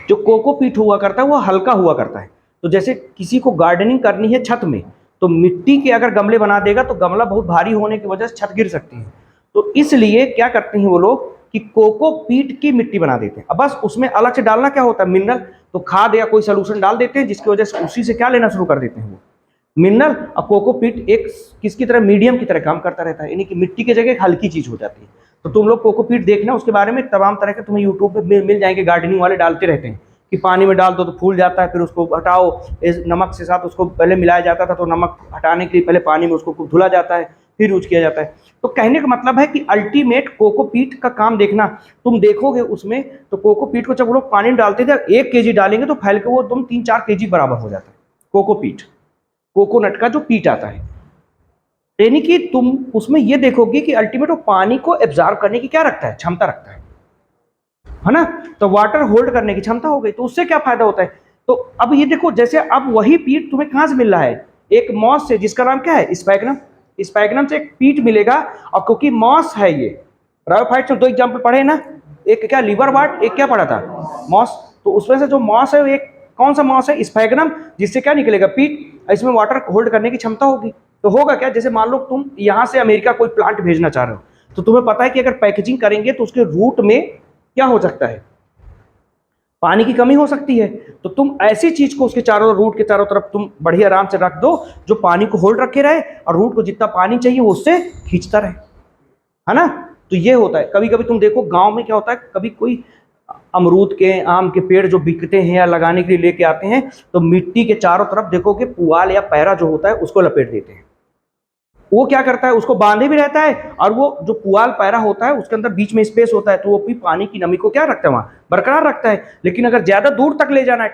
जो कोकोपीट हुआ करता है वो हल्का हुआ करता है। तो जैसे किसी को गार्डनिंग करनी है छत में, तो मिट्टी के अगर गमले बना देगा तो गमला बहुत भारी होने की वजह से छत गिर सकती है। तो इसलिए क्या करते हैं वो लोग कि कोकोपीट की मिट्टी बना देते हैं। अब बस उसमें अलग से डालना क्या होता है, मिनरल, तो खाद या कोई सोल्यूशन डाल देते हैं, जिसकी वजह से उसी से क्या लेना शुरू कर देते हैं वो मिनरल। और कोकोपीट एक किसकी तरह, मीडियम की तरह काम करता रहता है, यानी कि मिट्टी की जगह एक हल्की चीज हो जाती है। तो तुम लोग कोकोपीट देखना, उसके बारे में तमाम तरह के तुम्हें यूट्यूब पे मिल जाएंगे, गार्डनिंग वाले डालते रहते हैं कि पानी में डाल दो तो फूल जाता है, फिर उसको हटाओ, इस नमक से साथ उसको पहले मिलाया जाता था, तो नमक हटाने के लिए पहले पानी में उसको धुला जाता है, फिर यूज किया जाता है। तो कहने का मतलब है कि अल्टीमेट कोकोपीट का काम देखना, तुम देखोगे उसमें तो कोकोपीट को जब वो लोग पानी में डालते थे 1 kg डालेंगे तो फैल के वो तुम 3-4 kg बराबर हो जाता है कोकोपीट, कोकोनट का जो पीट आता है। यानी कि तुम उसमें ये देखोगे कि अल्टीमेट वो पानी को एब्जॉर्ब करने की क्या रखता है, क्षमता रखता है ना। तो वाटर होल्ड करने की क्षमता हो गई, तो उससे क्या फायदा होता है। तो अब ये देखो, जैसे अब वही पीट तुम्हें कहां से मिल रहा है, एक मॉस से, जिसका नाम क्या है, स्पैगनम। स्पैगनम से एक पीट मिलेगा, और क्योंकि मॉस है ये, रायोफाइट से 2 एग्जाम्पल पढ़े ना, एक क्या लिवर वाट, एक क्या पढ़ा था, मॉस। तो उसमें से जो मॉस है, एक कौन सा मॉस है, स्पैगनम, जिससे क्या निकलेगा, पीट। इसमें वाटर होल्ड करने की क्षमता होगी। तो होगा क्या, जैसे मान लो तुम यहाँ से अमेरिका कोई प्लांट भेजना चाह रहे हो, तो तुम्हें पता है कि अगर पैकेजिंग करेंगे तो उसके रूट में क्या हो सकता है, पानी की कमी हो सकती है। तो तुम ऐसी चीज को उसके चारों, रूट के चारों तरफ तुम बढ़िया आराम से रख दो, जो पानी को होल्ड रखे रहे और रूट को जितना पानी चाहिए वो उससे खींचता रहे, है ना। तो ये होता है। कभी कभी तुम देखो गांव में क्या होता है, कभी कोई अमरूद के, आम के पेड़ जो बिकते हैं या लगाने के लिए लेके आते हैं, तो मिट्टी के चारों तरफ देखोगे पुआल या पैरा जो होता है उसको लपेट देते हैं। वो क्या करता है, उसको बांधे भी रहता है, और वो जो पुआल पैरा होता है उसके अंदर बीच में स्पेस होता है, तो वो भी पानी की नमी को क्या रखता है, वहां बरकरार रखता है। लेकिन अगर ज्यादा दूर तक ले जाना है,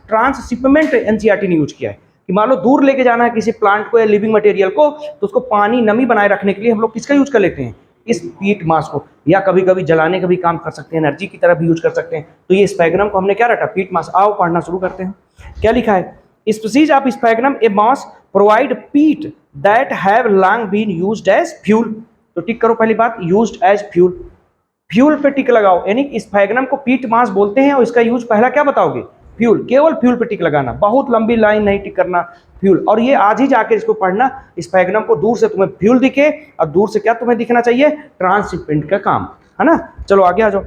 ट्रांसशिपमेंट एनसीईआरटी ने यूज किया है कि मान लो दूर लेके जाना है किसी प्लांट को या लिविंग मटेरियल को, तो उसको पानी नमी बनाए रखने के लिए हम लोग किसका यूज कर लेते हैं, इस पीट मास को। या कभी कभी जलाने का भी काम कर सकते हैं, एनर्जी की तरह भी यूज कर सकते हैं। तो ये स्पैगनम को हमने क्या रखा, पीट मास। आओ पढ़ना शुरू करते हैं। क्या लिखा है, species of sphagnum a moss provide peat that have long been used as fuel. तो टिक करो पहली बात, यूज्ड एज फ्यूल, फ्यूल पे टिक लगाओ, यानी स्पैगनम को पीट मास बोलते हैं, और इसका यूज पहला क्या बताओगे, फ्यूल। केवल फ्यूल पे टिक लगाना, बहुत लंबी लाइन नहीं टिक करना, फ्यूल। और ये आज ही जाके इसको पढ़ना, स्पैगनम को दूर से तुम्हें फ्यूल दिखे, और दूर से क्या तुम्हें दिखना चाहिए, ट्रांसशिपमेंट का काम, है ना। चलो आगे आ जाओ।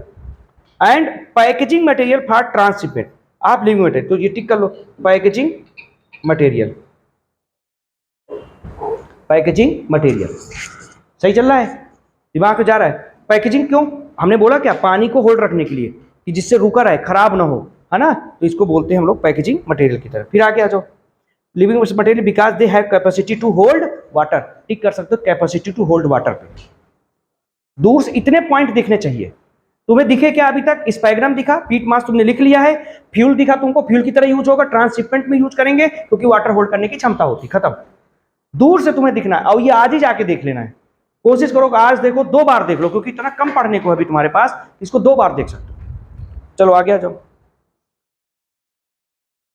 And packaging material for transshipment आप लिविंग मटेरियल, तो ये टिक कर लो, पैकेजिंग मटेरियल, पैकेजिंग मटेरियल। सही चल रहा है, दिमाग में जा रहा है। पैकेजिंग क्यों, हमने बोला क्या, पानी को होल्ड रखने के लिए, कि जिससे रुका रहे, खराब ना हो, है ना। तो इसको बोलते हैं हम लोग पैकेजिंग मटेरियल की तरह। फिर आगे आ जाओ, living material because they have capacity to hold water, tick कर सकते हो, कैपेसिटी टू होल्ड वाटर पे। दूर से इतने पॉइंट दिखने चाहिए तुम्हें। दिखे क्या अभी तक, स्पैगनम दिखा, पीट मास तुमने लिख लिया है, फ्यूल दिखा तुमको, फ्यूल की तरह यूज होगा, ट्रांसशिपमेंट में यूज करेंगे क्योंकि वाटर होल्ड करने की क्षमता होती, खत्म। दूर से तुम्हें दिखना है, और ये आज ही जाके देख लेना है। कोशिश करो आज देखो, 2 बार देख लो, क्योंकि इतना कम पढ़ने को अभी तुम्हारे पास, इसको 2 बार देख सकते हो। चलो आगे आ जाओ।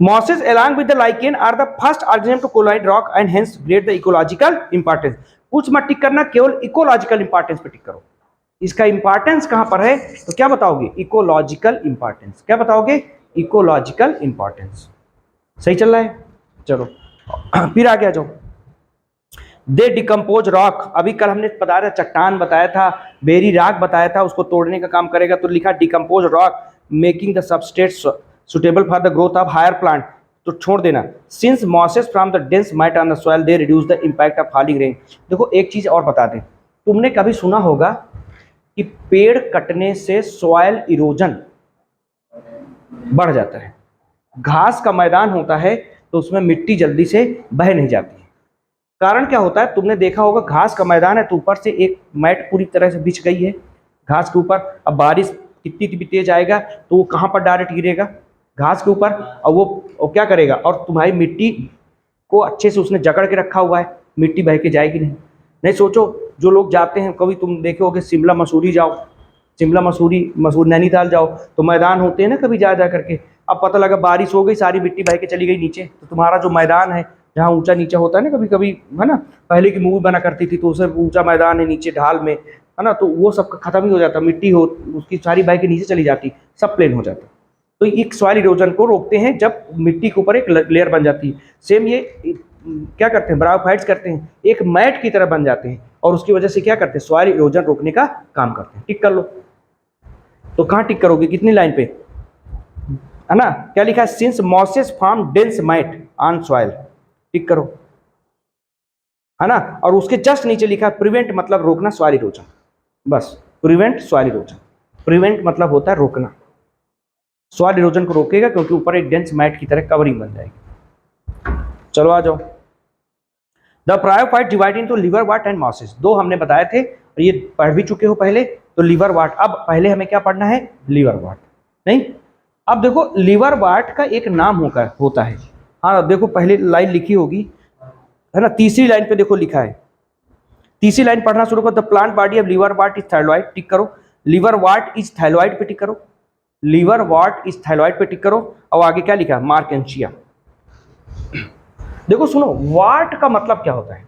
Mosses along with the lichen are the first organism to colloid rock and hence create the ecological importance। कुछ मत टिक करना, केवल इकोलॉजिकल इंपॉर्टेंस पे टिक करो। इसका इंपॉर्टेंस कहां पर है, तो क्या बताओगे, इकोलॉजिकल इंपॉर्टेंस। क्या बताओगे, इकोलॉजिकल इंपॉर्टेंस। सही चल रहा है, चलो फिर आगे आ जाओ। दे डिकम्पोज रॉक, अभी कल हमने बताया था, चट्टान बताया था, बेरी रॉक बताया था, उसको तोड़ने का काम करेगा, तो लिखा decompose rock making the substrate suitable for the growth of higher plant, तो छोड़ देना। Since mosses from the dense mat on the soil they reduce the impact of falling rain. देखो एक चीज और बता दें, तुमने कभी सुना होगा कि पेड़ कटने से सॉइल इरोजन बढ़ जाता है। घास का मैदान होता है तो उसमें मिट्टी जल्दी से बह नहीं जाती है। कारण क्या होता है, तुमने देखा होगा, घास का मैदान है तो ऊपर से एक मैट पूरी तरह से बिछ गई है घास के ऊपर। अब बारिश कितनी भी तेज आएगा तो वो कहाँ पर डायरेक्ट गिरेगा, घास के ऊपर, और वो क्या करेगा, और तुम्हारी मिट्टी को अच्छे से उसने जकड़ के रखा हुआ है, मिट्टी बह के जाएगी नहीं। नहीं सोचो, जो लोग जाते हैं, कभी तुम देखे होगे शिमला मसूरी जाओ, शिमला मसूरी नैनीताल जाओ, तो मैदान होते हैं ना कभी जा करके। अब पता लगा बारिश हो गई, सारी मिट्टी बह के चली गई नीचे, तो तुम्हारा जो मैदान है जहाँ ऊंचा नीचा होता है ना, कभी कभी, है ना, पहले की मूवी बना करती थी तो उसे ऊंचा मैदान है नीचे ढाल में, है ना, तो वो सब खत्म ही हो जाता, मिट्टी हो उसकी सारी बह के नीचे चली जाती, सब प्लेन हो जाता। तो एक सॉइल इरोजन को रोकते हैं जब मिट्टी के ऊपर एक लेयर बन जाती है। सेम ये क्या करते हैं, ब्रायोफाइट्स करते हैं, एक मैट की तरह बन जाते हैं और उसकी वजह से क्या करते हैं, सॉइल इरोजन रोकने का काम करते हैं। टिक कर लो। तो कहाँ टिक करोगे, कितनी लाइन पे, है ना, क्या लिखा है, since mosses form dense mat on soil, tick करो, है ना। और उसके जस्ट नीचे लिखा है प्रिवेंट, मतलब रोकना सॉइल इरोजन, बस प्रिवेंट सॉइल इरोजन। प्रिवेंट मतलब होता है रोकना, सॉइल इरोजन को रोकेगा क्योंकि ऊपर एक डेंस मैट की तरह कवरिंग बन जाएगी। चलो आ जाओ। The bryophyte divide into liverwort and mosses, दो हमने बताए थे और ये पढ़ भी चुके हो पहले। तो लिवर वाट, अब पहले हमें क्या पढ़ना है, लिवर वाट नहीं। अब देखो लिवर वाट का एक नाम होता है। हाँ देखो पहले लाइन लिखी होगी, है ना, तीसरी लाइन पे देखो लिखा है, तीसरी लाइन पढ़ना शुरू करो। The plant body of liverwort is thalloid, tick करो। लिवर वाट इज थायरॉइड पे टिक करो, लिवर वाट इज थायरॉइड पे टिक करो। और आगे क्या लिखा है, मार्केंशिया। देखो सुनो, वाट का मतलब क्या होता है,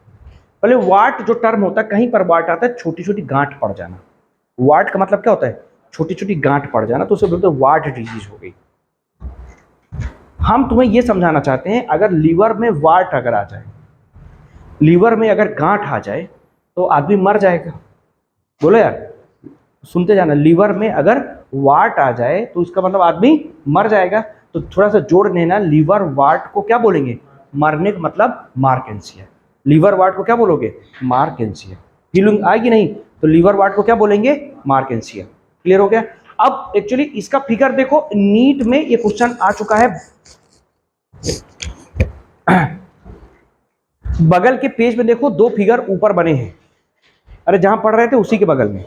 पहले वाट जो टर्म होता है, कहीं पर वाट आता है छोटी छोटी गांठ पड़ जाना। वाट का मतलब क्या होता है, छोटी छोटी गांठ पड़ जाना, तो उसे बोलते हैं वाट डिजीज हो गई। हम तुम्हें यह समझाना चाहते हैं, अगर लीवर में वाट अगर आ जाए, लीवर में अगर गांठ आ जाए तो आदमी मर जाएगा। बोलो यार, सुनते जाना, लीवर में अगर वाट आ जाए तो इसका मतलब आदमी मर जाएगा। तो थोड़ा सा जोड़ लेना, लीवर वाट को क्या बोलेंगे, मरने का मतलब मार्केंसिया। लीवर वाट को क्या बोलोगे, मार्केंसिया। फीलिंग आएगी नहीं, तो लीवर वाट को क्या बोलेंगे, मार्केंसिया। क्लियर हो गया। अब एक्चुअली इसका फिगर देखो, नीट में ये क्वेश्चन आ चुका है, बगल के पेज में देखो दो फिगर ऊपर बने हैं, अरे जहां पढ़ रहे थे उसी के बगल में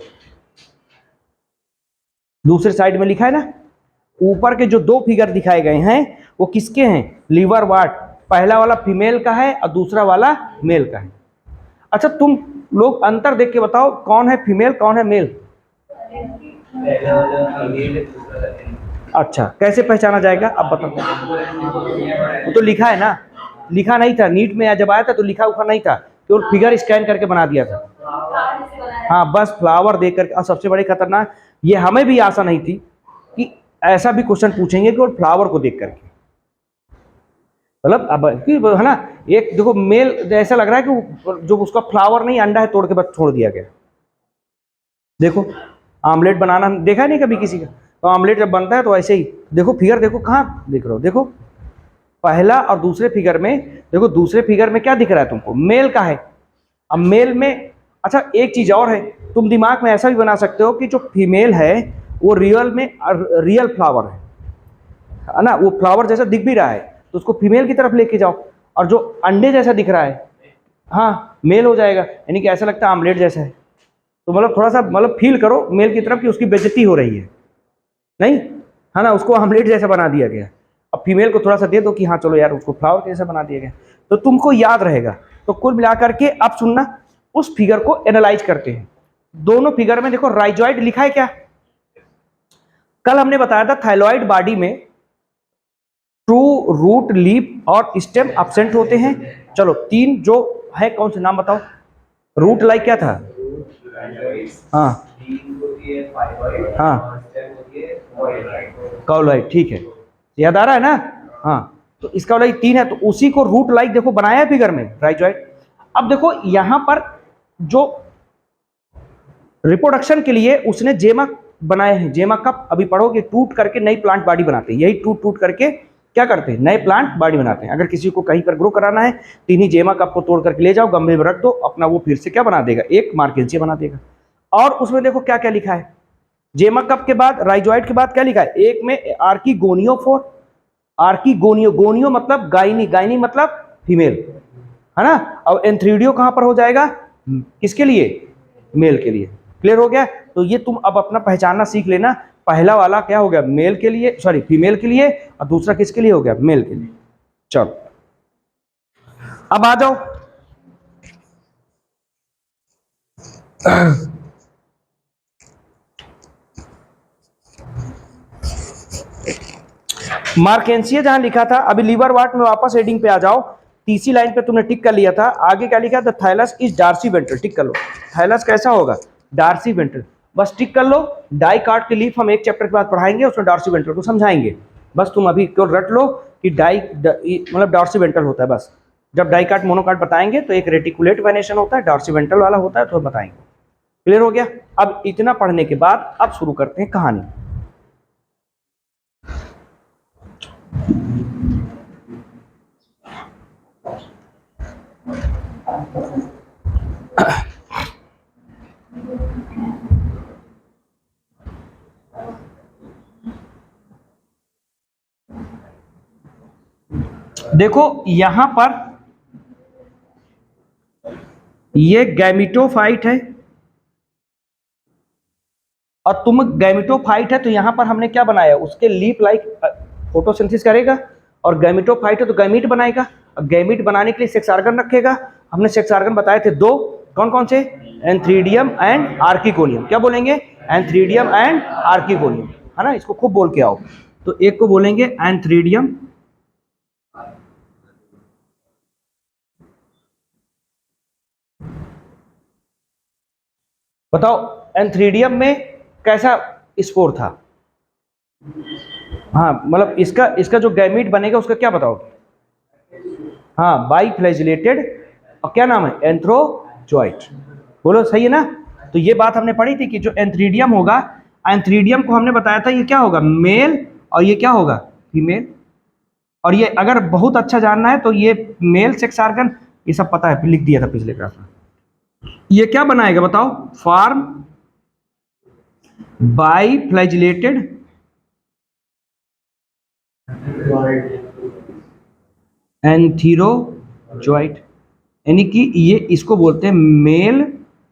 दूसरे साइड में लिखा है ना, ऊपर के जो दो फिगर दिखाए गए हैं वो किसके हैं, लीवर वाट। पहला वाला फीमेल का है और दूसरा वाला मेल का है। अच्छा तुम लोग अंतर देख के बताओ, कौन है फीमेल कौन है मेल। अच्छा कैसे पहचाना जाएगा, अब बताओ। वो तो लिखा है ना, लिखा नहीं था नीट में, जब आया था तो लिखा उखा नहीं था, केवल फिगर स्कैन करके बना दिया था। हाँ बस फ्लावर देख करके। और सबसे बड़ी खतरनाक, ये हमें भी आशा नहीं थी कि ऐसा भी क्वेश्चन पूछेंगे केवल फ्लावर को देख करके। मतलब अब है ना, एक देखो मेल ऐसा लग रहा है कि जो उसका फ्लावर नहीं अंडा है तोड़ के बस छोड़ दिया गया। देखो आमलेट बनाना देखा नहीं कभी किसी का, तो आमलेट जब बनता है तो ऐसे ही देखो, फिगर देखो कहाँ दिख रहा हो, देखो पहला और दूसरे फिगर में, देखो दूसरे फिगर में क्या दिख रहा है तुमको, मेल का है। अब मेल में, अच्छा एक चीज और है, तुम दिमाग में ऐसा भी बना सकते हो कि जो फीमेल है वो रियल में रियल फ्लावर है ना, वो फ्लावर जैसा दिख भी रहा है तो उसको फीमेल की तरफ लेके जाओ, और जो अंडे जैसा दिख रहा है हाँ मेल हो जाएगा, यानी कि ऐसा लगता है आमलेट जैसा है। तो मतलब थोड़ा सा मतलब फील करो मेल की तरफ कि उसकी बेइज्जती हो रही है, नहीं है ना, उसको आमलेट जैसा बना दिया गया। अब फीमेल को थोड़ा सा दे दो कि हाँ चलो यार उसको फ्लावर जैसा बना दिया गया, तो तुमको याद रहेगा। तो कुल मिलाकर के अब सुनना, उस फिगर को एनालाइज करते हैं। दोनों फिगर में देखो राइजॉइड लिखा है क्या, कल हमने बताया था थाइलॉइड बॉडी में ट्रू रूट लीफ और स्टेम एब्सेंट होते हैं। चलो तीन जो है कौन से नाम बताओ, रूट लाइक क्या था, हाँ हाँ काउलाइट, ठीक है याद आ रहा है ना, हाँ तो इसका वाला तीन है, तो उसी को रूट लाइक देखो बनाया है फिगर में राइजॉइड। अब देखो यहां पर जो रिप्रोडक्शन के लिए उसने जेमा बनाए हैं, जेमा कप अभी पढ़ोगे, टूट करके नई प्लांट बॉडी बनाते हैं, यही टूट टूट करके क्या करते हैं, नए प्लांट बॉडी बनाते हैं। अगर किसी को कहीं पर ग्रो कराना है तो इन्हीं जेमा कप को तोड़ करके ले जाओ, गमले में रख दो, अपना वो फिर से क्या बना देगा, एक मार्केंसिया बना देगा। और उसमें देखो क्या क्या लिखा है, जेमा कप के बाद राइजॉइड के बाद क्या लिखा है, एक में आर्कीगोनियोफोर, आर्कीगोनियो, गोनियो मतलब गायनी, गायनी मतलब फीमेल, है ना। और एंथ्रीडियो कहां पर हो जाएगा, किसके लिए, मेल के लिए। क्लियर हो गया। तो ये तुम अब अपना पहचानना सीख लेना, पहला वाला क्या हो गया मेल के लिए, सॉरी फीमेल के लिए, और दूसरा किसके लिए हो गया, मेल के लिए। चलो अब आ जाओ, मार्केंसिया जहां लिखा था, अभी लीवर वाट में वापस हेडिंग पे आ जाओ, तीसरी लाइन पे तुमने टिक कर लिया था, आगे क्या लिखा था, थाइलस इज डार्सी वेंट्रल, टिक कर लो। थाइलस कैसा होगा, डार्सी वेंट्रल, बस टिक कर लो। डाइकार्ड की लीफ हम एक चैप्टर के बाद पढ़ाएंगे, उसमें डार्सी वेंट्रल को समझाएंगे। बस तुम अभी क्यों रट लो कि मतलब डॉर्सिवेंट्रल होता है बस। जब डाइकाट मोनोकाट बताएंगे तो एक रेटिकुलेट वेनेशन होता है, डॉर्सिवेंट्रल वाला होता है, तो बताएंगे। क्लियर हो गया? अब इतना पढ़ने के बाद अब शुरू करते हैं कहानी। देखो यहां पर ये गैमिटोफाइट है और तुम गैमिटोफाइट है, तो यहां पर हमने क्या बनाया, उसके लीफ लाइक फोटोसिंथेसिस करेगा, और गैमिटोफाइट है तो गैमीट बनाएगा। और गैमीट बनाने के लिए सेक्स ऑर्गन रखेगा। हमने सेक्स ऑर्गन बताए थे दो, कौन कौन से? Antheridium and archegonium. क्या बोलेंगे? एंथ्रीडियम एंड आर्किगोनियम, है ना? इसको खूब बोल के आओ। तो एक को बोलेंगे एंथ्रीडियम, बताओ एंथ्रीडियम में कैसा स्पोर था? हाँ, मतलब इसका जो गैमीट बनेगा उसका क्या बताओगे? हाँ, बाइफ्लैजिलेटेड, और क्या नाम है? एंथ्रोजॉइट। बोलो सही है ना? तो ये बात हमने पढ़ी थी कि जो एंथ्रीडियम होगा, एंथ्रीडियम को हमने बताया था ये क्या होगा? मेल, और ये क्या होगा? फीमेल। और ये अगर बहुत अच्छा जानना है तो ये मेल सेक्स ऑर्गन, ये सब पता है, लिख दिया था पिछले क्लास में। ये क्या बनाएगा बताओ? फॉर्म बाइफ्लैजिलेटेड एंथीरोजॉइट, यानी कि ये इसको बोलते हैं मेल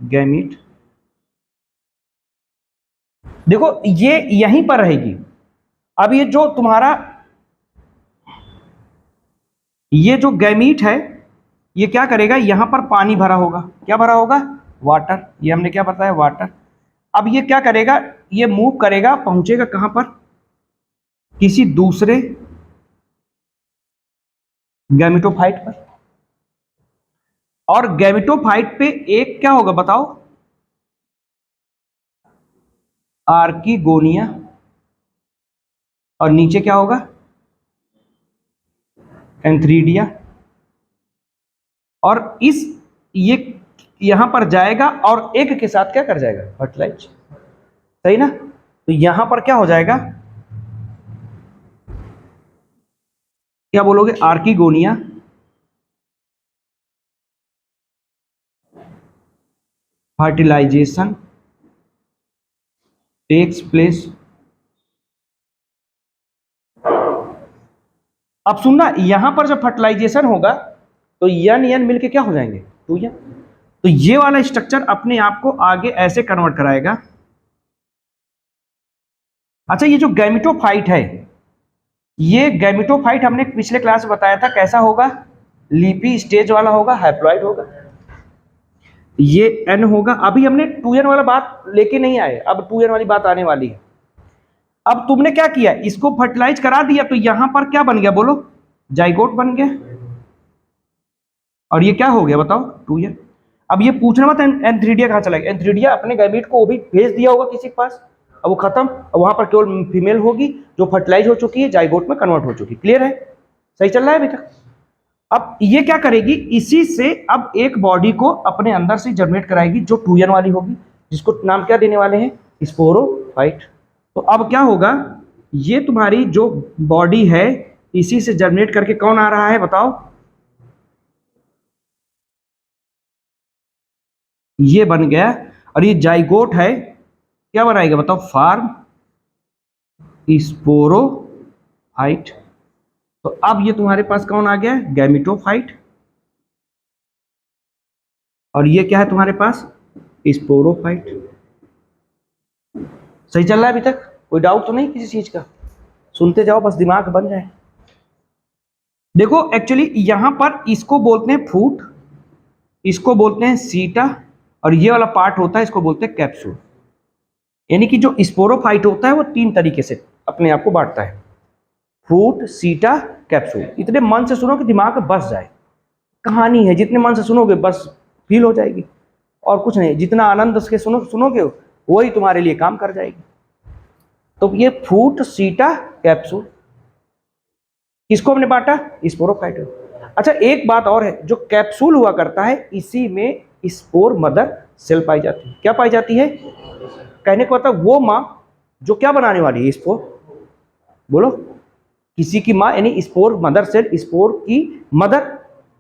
गैमीट। देखो ये यहीं पर रहेगी। अब ये जो तुम्हारा ये जो गैमीट है ये क्या करेगा? यहां पर पानी भरा होगा, क्या भरा होगा? वाटर। ये हमने क्या बताया? वाटर। अब ये क्या करेगा? ये मूव करेगा, पहुंचेगा कहां पर? किसी दूसरे गैमेटोफाइट पर। और गैमेटोफाइट पे एक क्या होगा बताओ? आर्किगोनिया, और नीचे क्या होगा? एंथ्रीडिया। और ये यहां पर जाएगा और एक के साथ क्या कर जाएगा? फर्टिलाइज। सही ना? तो यहां पर क्या हो जाएगा? क्या बोलोगे? Archegonia, fertilisation takes place. अब सुनना, यहां पर जब फर्टिलाइजेशन होगा तो यन यन मिलके क्या हो जाएंगे? 2n। तो ये वाला स्ट्रक्चर अपने आप को आगे ऐसे कन्वर्ट कराएगा। अच्छा, ये जो गैमेटोफाइट है, ये गैमेटोफाइट हमने पिछले क्लास में बताया था कैसा होगा? लीपी स्टेज वाला होगा, हैप्लॉइड होगा। ये n होगा। अभी हमने 2n वाला बात लेके नहीं आए, अब 2n वाली बात आने वाली है। अब तुमने क्या किया? इसको फर्टिलाइज करा दिया, तो यहां पर क्या बन गया बोलो? जाइगोट बन गया। और ये क्या हो गया बताओ? 2n। अब ये पूछना मत एंथ्रीडिया कहां चला गया। एंथ्रीडिया अपने गैमीट को भी भेज दिया होगा किसी के पास, अब वो खत्म। अब वहां पर केवल फीमेल होगी जो फर्टिलाइज हो चुकी है, जाइगोट में कन्वर्ट हो चुकी है। क्लियर है? सही चल रहा है अभी तक? अब ये क्या करेगी? इसी से अब एक बॉडी को अपने अंदर से जनरेट कराएगी जो 2n वाली होगी, जिसको नाम क्या देने वाले हैं? स्पोरोफाइट। तो अब क्या होगा? ये तुम्हारी जो बॉडी है इसी से जनरेट करके कौन आ रहा है बताओ? ये बन गया। और ये जाइगोट है, क्या बनाएगा बताओ? Form sporophyte. तो अब ये तुम्हारे पास कौन आ गया? गैमेटोफाइट। और ये क्या है तुम्हारे पास? स्पोरोफाइट। सही चल रहा है अभी तक? कोई डाउट तो नहीं किसी चीज का? सुनते जाओ, बस दिमाग बन जाए। देखो एक्चुअली यहां पर इसको बोलते हैं फूट, इसको बोलते हैं सीटा, और ये वाला पार्ट होता है इसको बोलते हैं कैप्सूल। यानी कि जो स्पोरोफाइट होता है वो 3 तरीके से अपने आप को बांटता है: फूट, सीटा, कैप्सूल। इतने मन से सुनो कि दिमाग में बस जाए। कहानी है, जितने मन से सुनोगे बस फील हो जाएगी, और कुछ नहीं। जितना आनंद से सुनोगे वही तुम्हारे लिए काम कर जाएगी। तो ये फूट, सीटा, कैप्सूल। किसको हमने बांटा? स्पोरोफाइट। अच्छा एक बात और है, जो कैप्सूल हुआ करता है इसी में स्पोर मदर सेल पाई जाती है। क्या पाई जाती है? कहने को मतलब वो माँ जो क्या बनाने वाली है? स्पोर। बोलो, किसी की माँ यानी स्पोर मदर सेल, स्पोर की मदर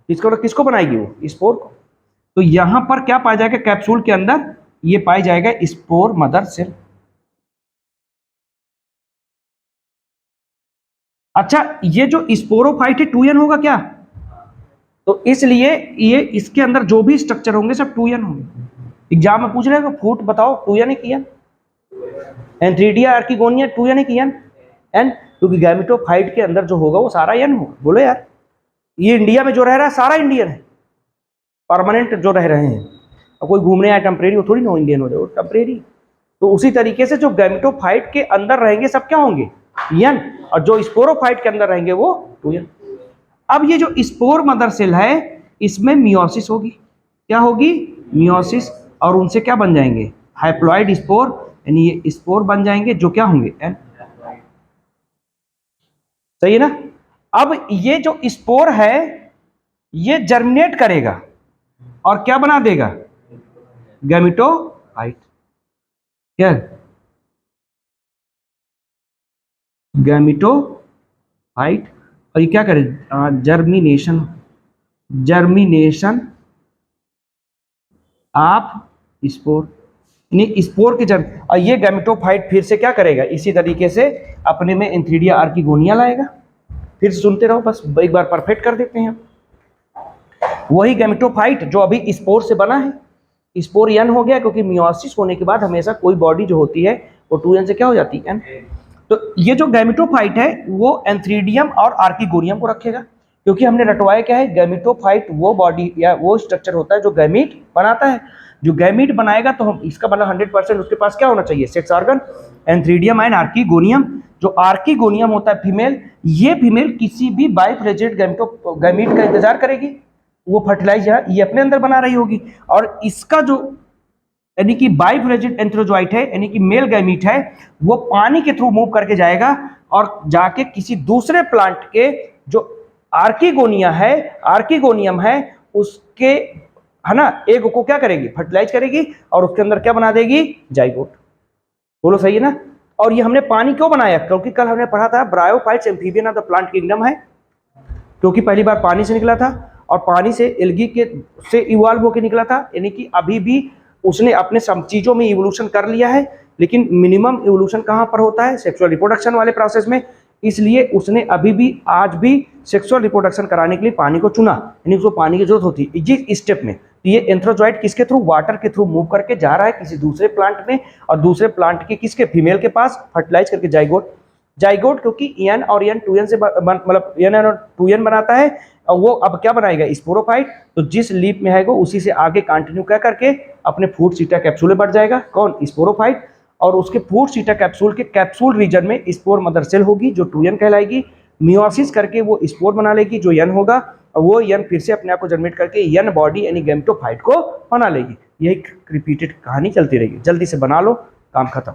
किसको बनाएगी? वो स्पोर को। तो यहां पर क्या पाया जाएगा कैप्सूल के अंदर? ये पाया जाएगा स्पोर मदर सेल। अच्छा ये जो स्पोरोफाइट है 2n होगा क्या? तो इसलिए ये इसके अंदर जो भी स्ट्रक्चर होंगे सब 2n होंगे। एग्जाम में पूछ रहे हो फूट बताओ 2n है कि n? एंथ्रीडिया आर्किगोनिया 2n है कि n? n, क्योंकि गैमेटोफाइट के अंदर जो होगा वो सारा n होगा। बोलो यार, ये इंडिया में जो रह रहा है सारा इंडियन है, परमानेंट जो रह रहे हैं। अब कोई घूमने आया टेम्परेरी, वो थोड़ी ना इंडियन हो जाए, वो टेम्परेरी। तो उसी तरीके से जो गैमेटोफाइट के अंदर रहेंगे सब क्या होंगे? n, और जो स्पोरोफाइट के अंदर रहेंगे वो 2n। अब ये जो स्पोर मदर सेल है इसमें मियोसिस होगी। क्या होगी? मियोसिस। और उनसे क्या बन जाएंगे? हाइप्लॉइड स्पोर, यानी ये स्पोर बन जाएंगे जो क्या होंगे? n। सही है ना? अब ये जो स्पोर है ये जर्मिनेट करेगा और क्या बना देगा? गैमेटोफाइट। क्या? गैमेटोफाइट। और ये क्या करे? जर्मिनेशन, जर्मिनेशन आप स्पोर, यानी स्पोर के जन्म। और ये गैमेटोफाइट फिर से क्या करेगा? इसी तरीके से अपने में एंथ्रीडिया आर्किगोनिया लाएगा। फिर से सुनते रहो, बस एक बार परफेक्ट कर देते हैं। वही गैमेटोफाइट जो अभी स्पोर से बना है, स्पोर n हो गया क्योंकि मियोसिस होने के बाद हमेशा कोई बॉडी जो होती है वो 2n से क्या हो जाती है? n। तो ये जो गैमेटोफाइट है वो एंथ्रीडियम और आर्किगोनियम को रखेगा, क्योंकि हमने रटवाया क्या है? गैमेटोफाइट वो बॉडी या वो स्ट्रक्चर होता है जो गैमीट बनाता है। जो गैमीट बनाएगा तो हम इसका मतलब 100% उसके पास क्या होना चाहिए? Sex organ, antheridium and archegonium. जो आर्किगोनियम होता है फीमेल, ये फीमेल किसी भी बाइप्रेजेंट गैमीट का इंतजार करेगी, वो फर्टिलाइज ये अपने अंदर बना रही होगी। और इसका जो यानी कि बाइप्रेजेंट एंथ्रोजोइट है, यानी कि मेल गैमीट है, वो पानी के थ्रू मूव करके जाएगा और जाके किसी दूसरे प्लांट के जो आर्किगोनियम है उसके, है ना, एग को क्या करेगी? फर्टिलाइज करेगी और उसके अंदर क्या बना देगी? जाइगोट। बोलो सही है ना? और ये हमने पानी क्यों बनाया? क्योंकि कल हमने पढ़ा था bryophytes amphibian of the plant kingdom है, क्योंकि पहली बार पानी से निकला था और पानी से एल्गी के से इवॉल्व होकर निकला था। यानी कि अभी भी उसने अपने सब चीज़ों में इवोल्यूशन कर लिया है, लेकिन मिनिमम इवोल्यूशन कहाँ पर होता है? सेक्सुअल रिप्रोडक्शन वाले प्रोसेस में। इसलिए उसने अभी भी आज भी सेक्सुअल रिप्रोडक्शन कराने के लिए पानी को चुना, यानी उसको पानी की जरूरत होती है जिस स्टेप में। तो ये एंथ्रोजोइट किसके थ्रू? वाटर के थ्रू मूव करके जा रहा है किसी दूसरे प्लांट में, और दूसरे प्लांट के किसके? फीमेल के पास फर्टिलाइज करके जाइगोट। जाइगोट क्योंकि n और n 2n से मतलब n और 2n बनाता है, और वो अब क्या बनाएगा? स्पोरोफाइट। तो जिस लीफ में है वो उसी से आगे कंटिन्यू क्या करके अपने फूड सीटा कैप्सूल में बढ़ जाएगा। कौन? स्पोरोफाइट। और उसके फूड सीटा कैप्सूल के कैप्सूल रीजन में स्पोर मदर सेल होगी जो 2n कहलाएगी। मियोसिस करके वो स्पोर बना लेगी जो n होगा, और वो n फिर से अपने आप को जनरेट करके n बॉडी यानी गैमेटोफाइट को बना लेगी। यही रिपीटेड कहानी चलती रहेगी। जल्दी से बना लो, काम खत्म।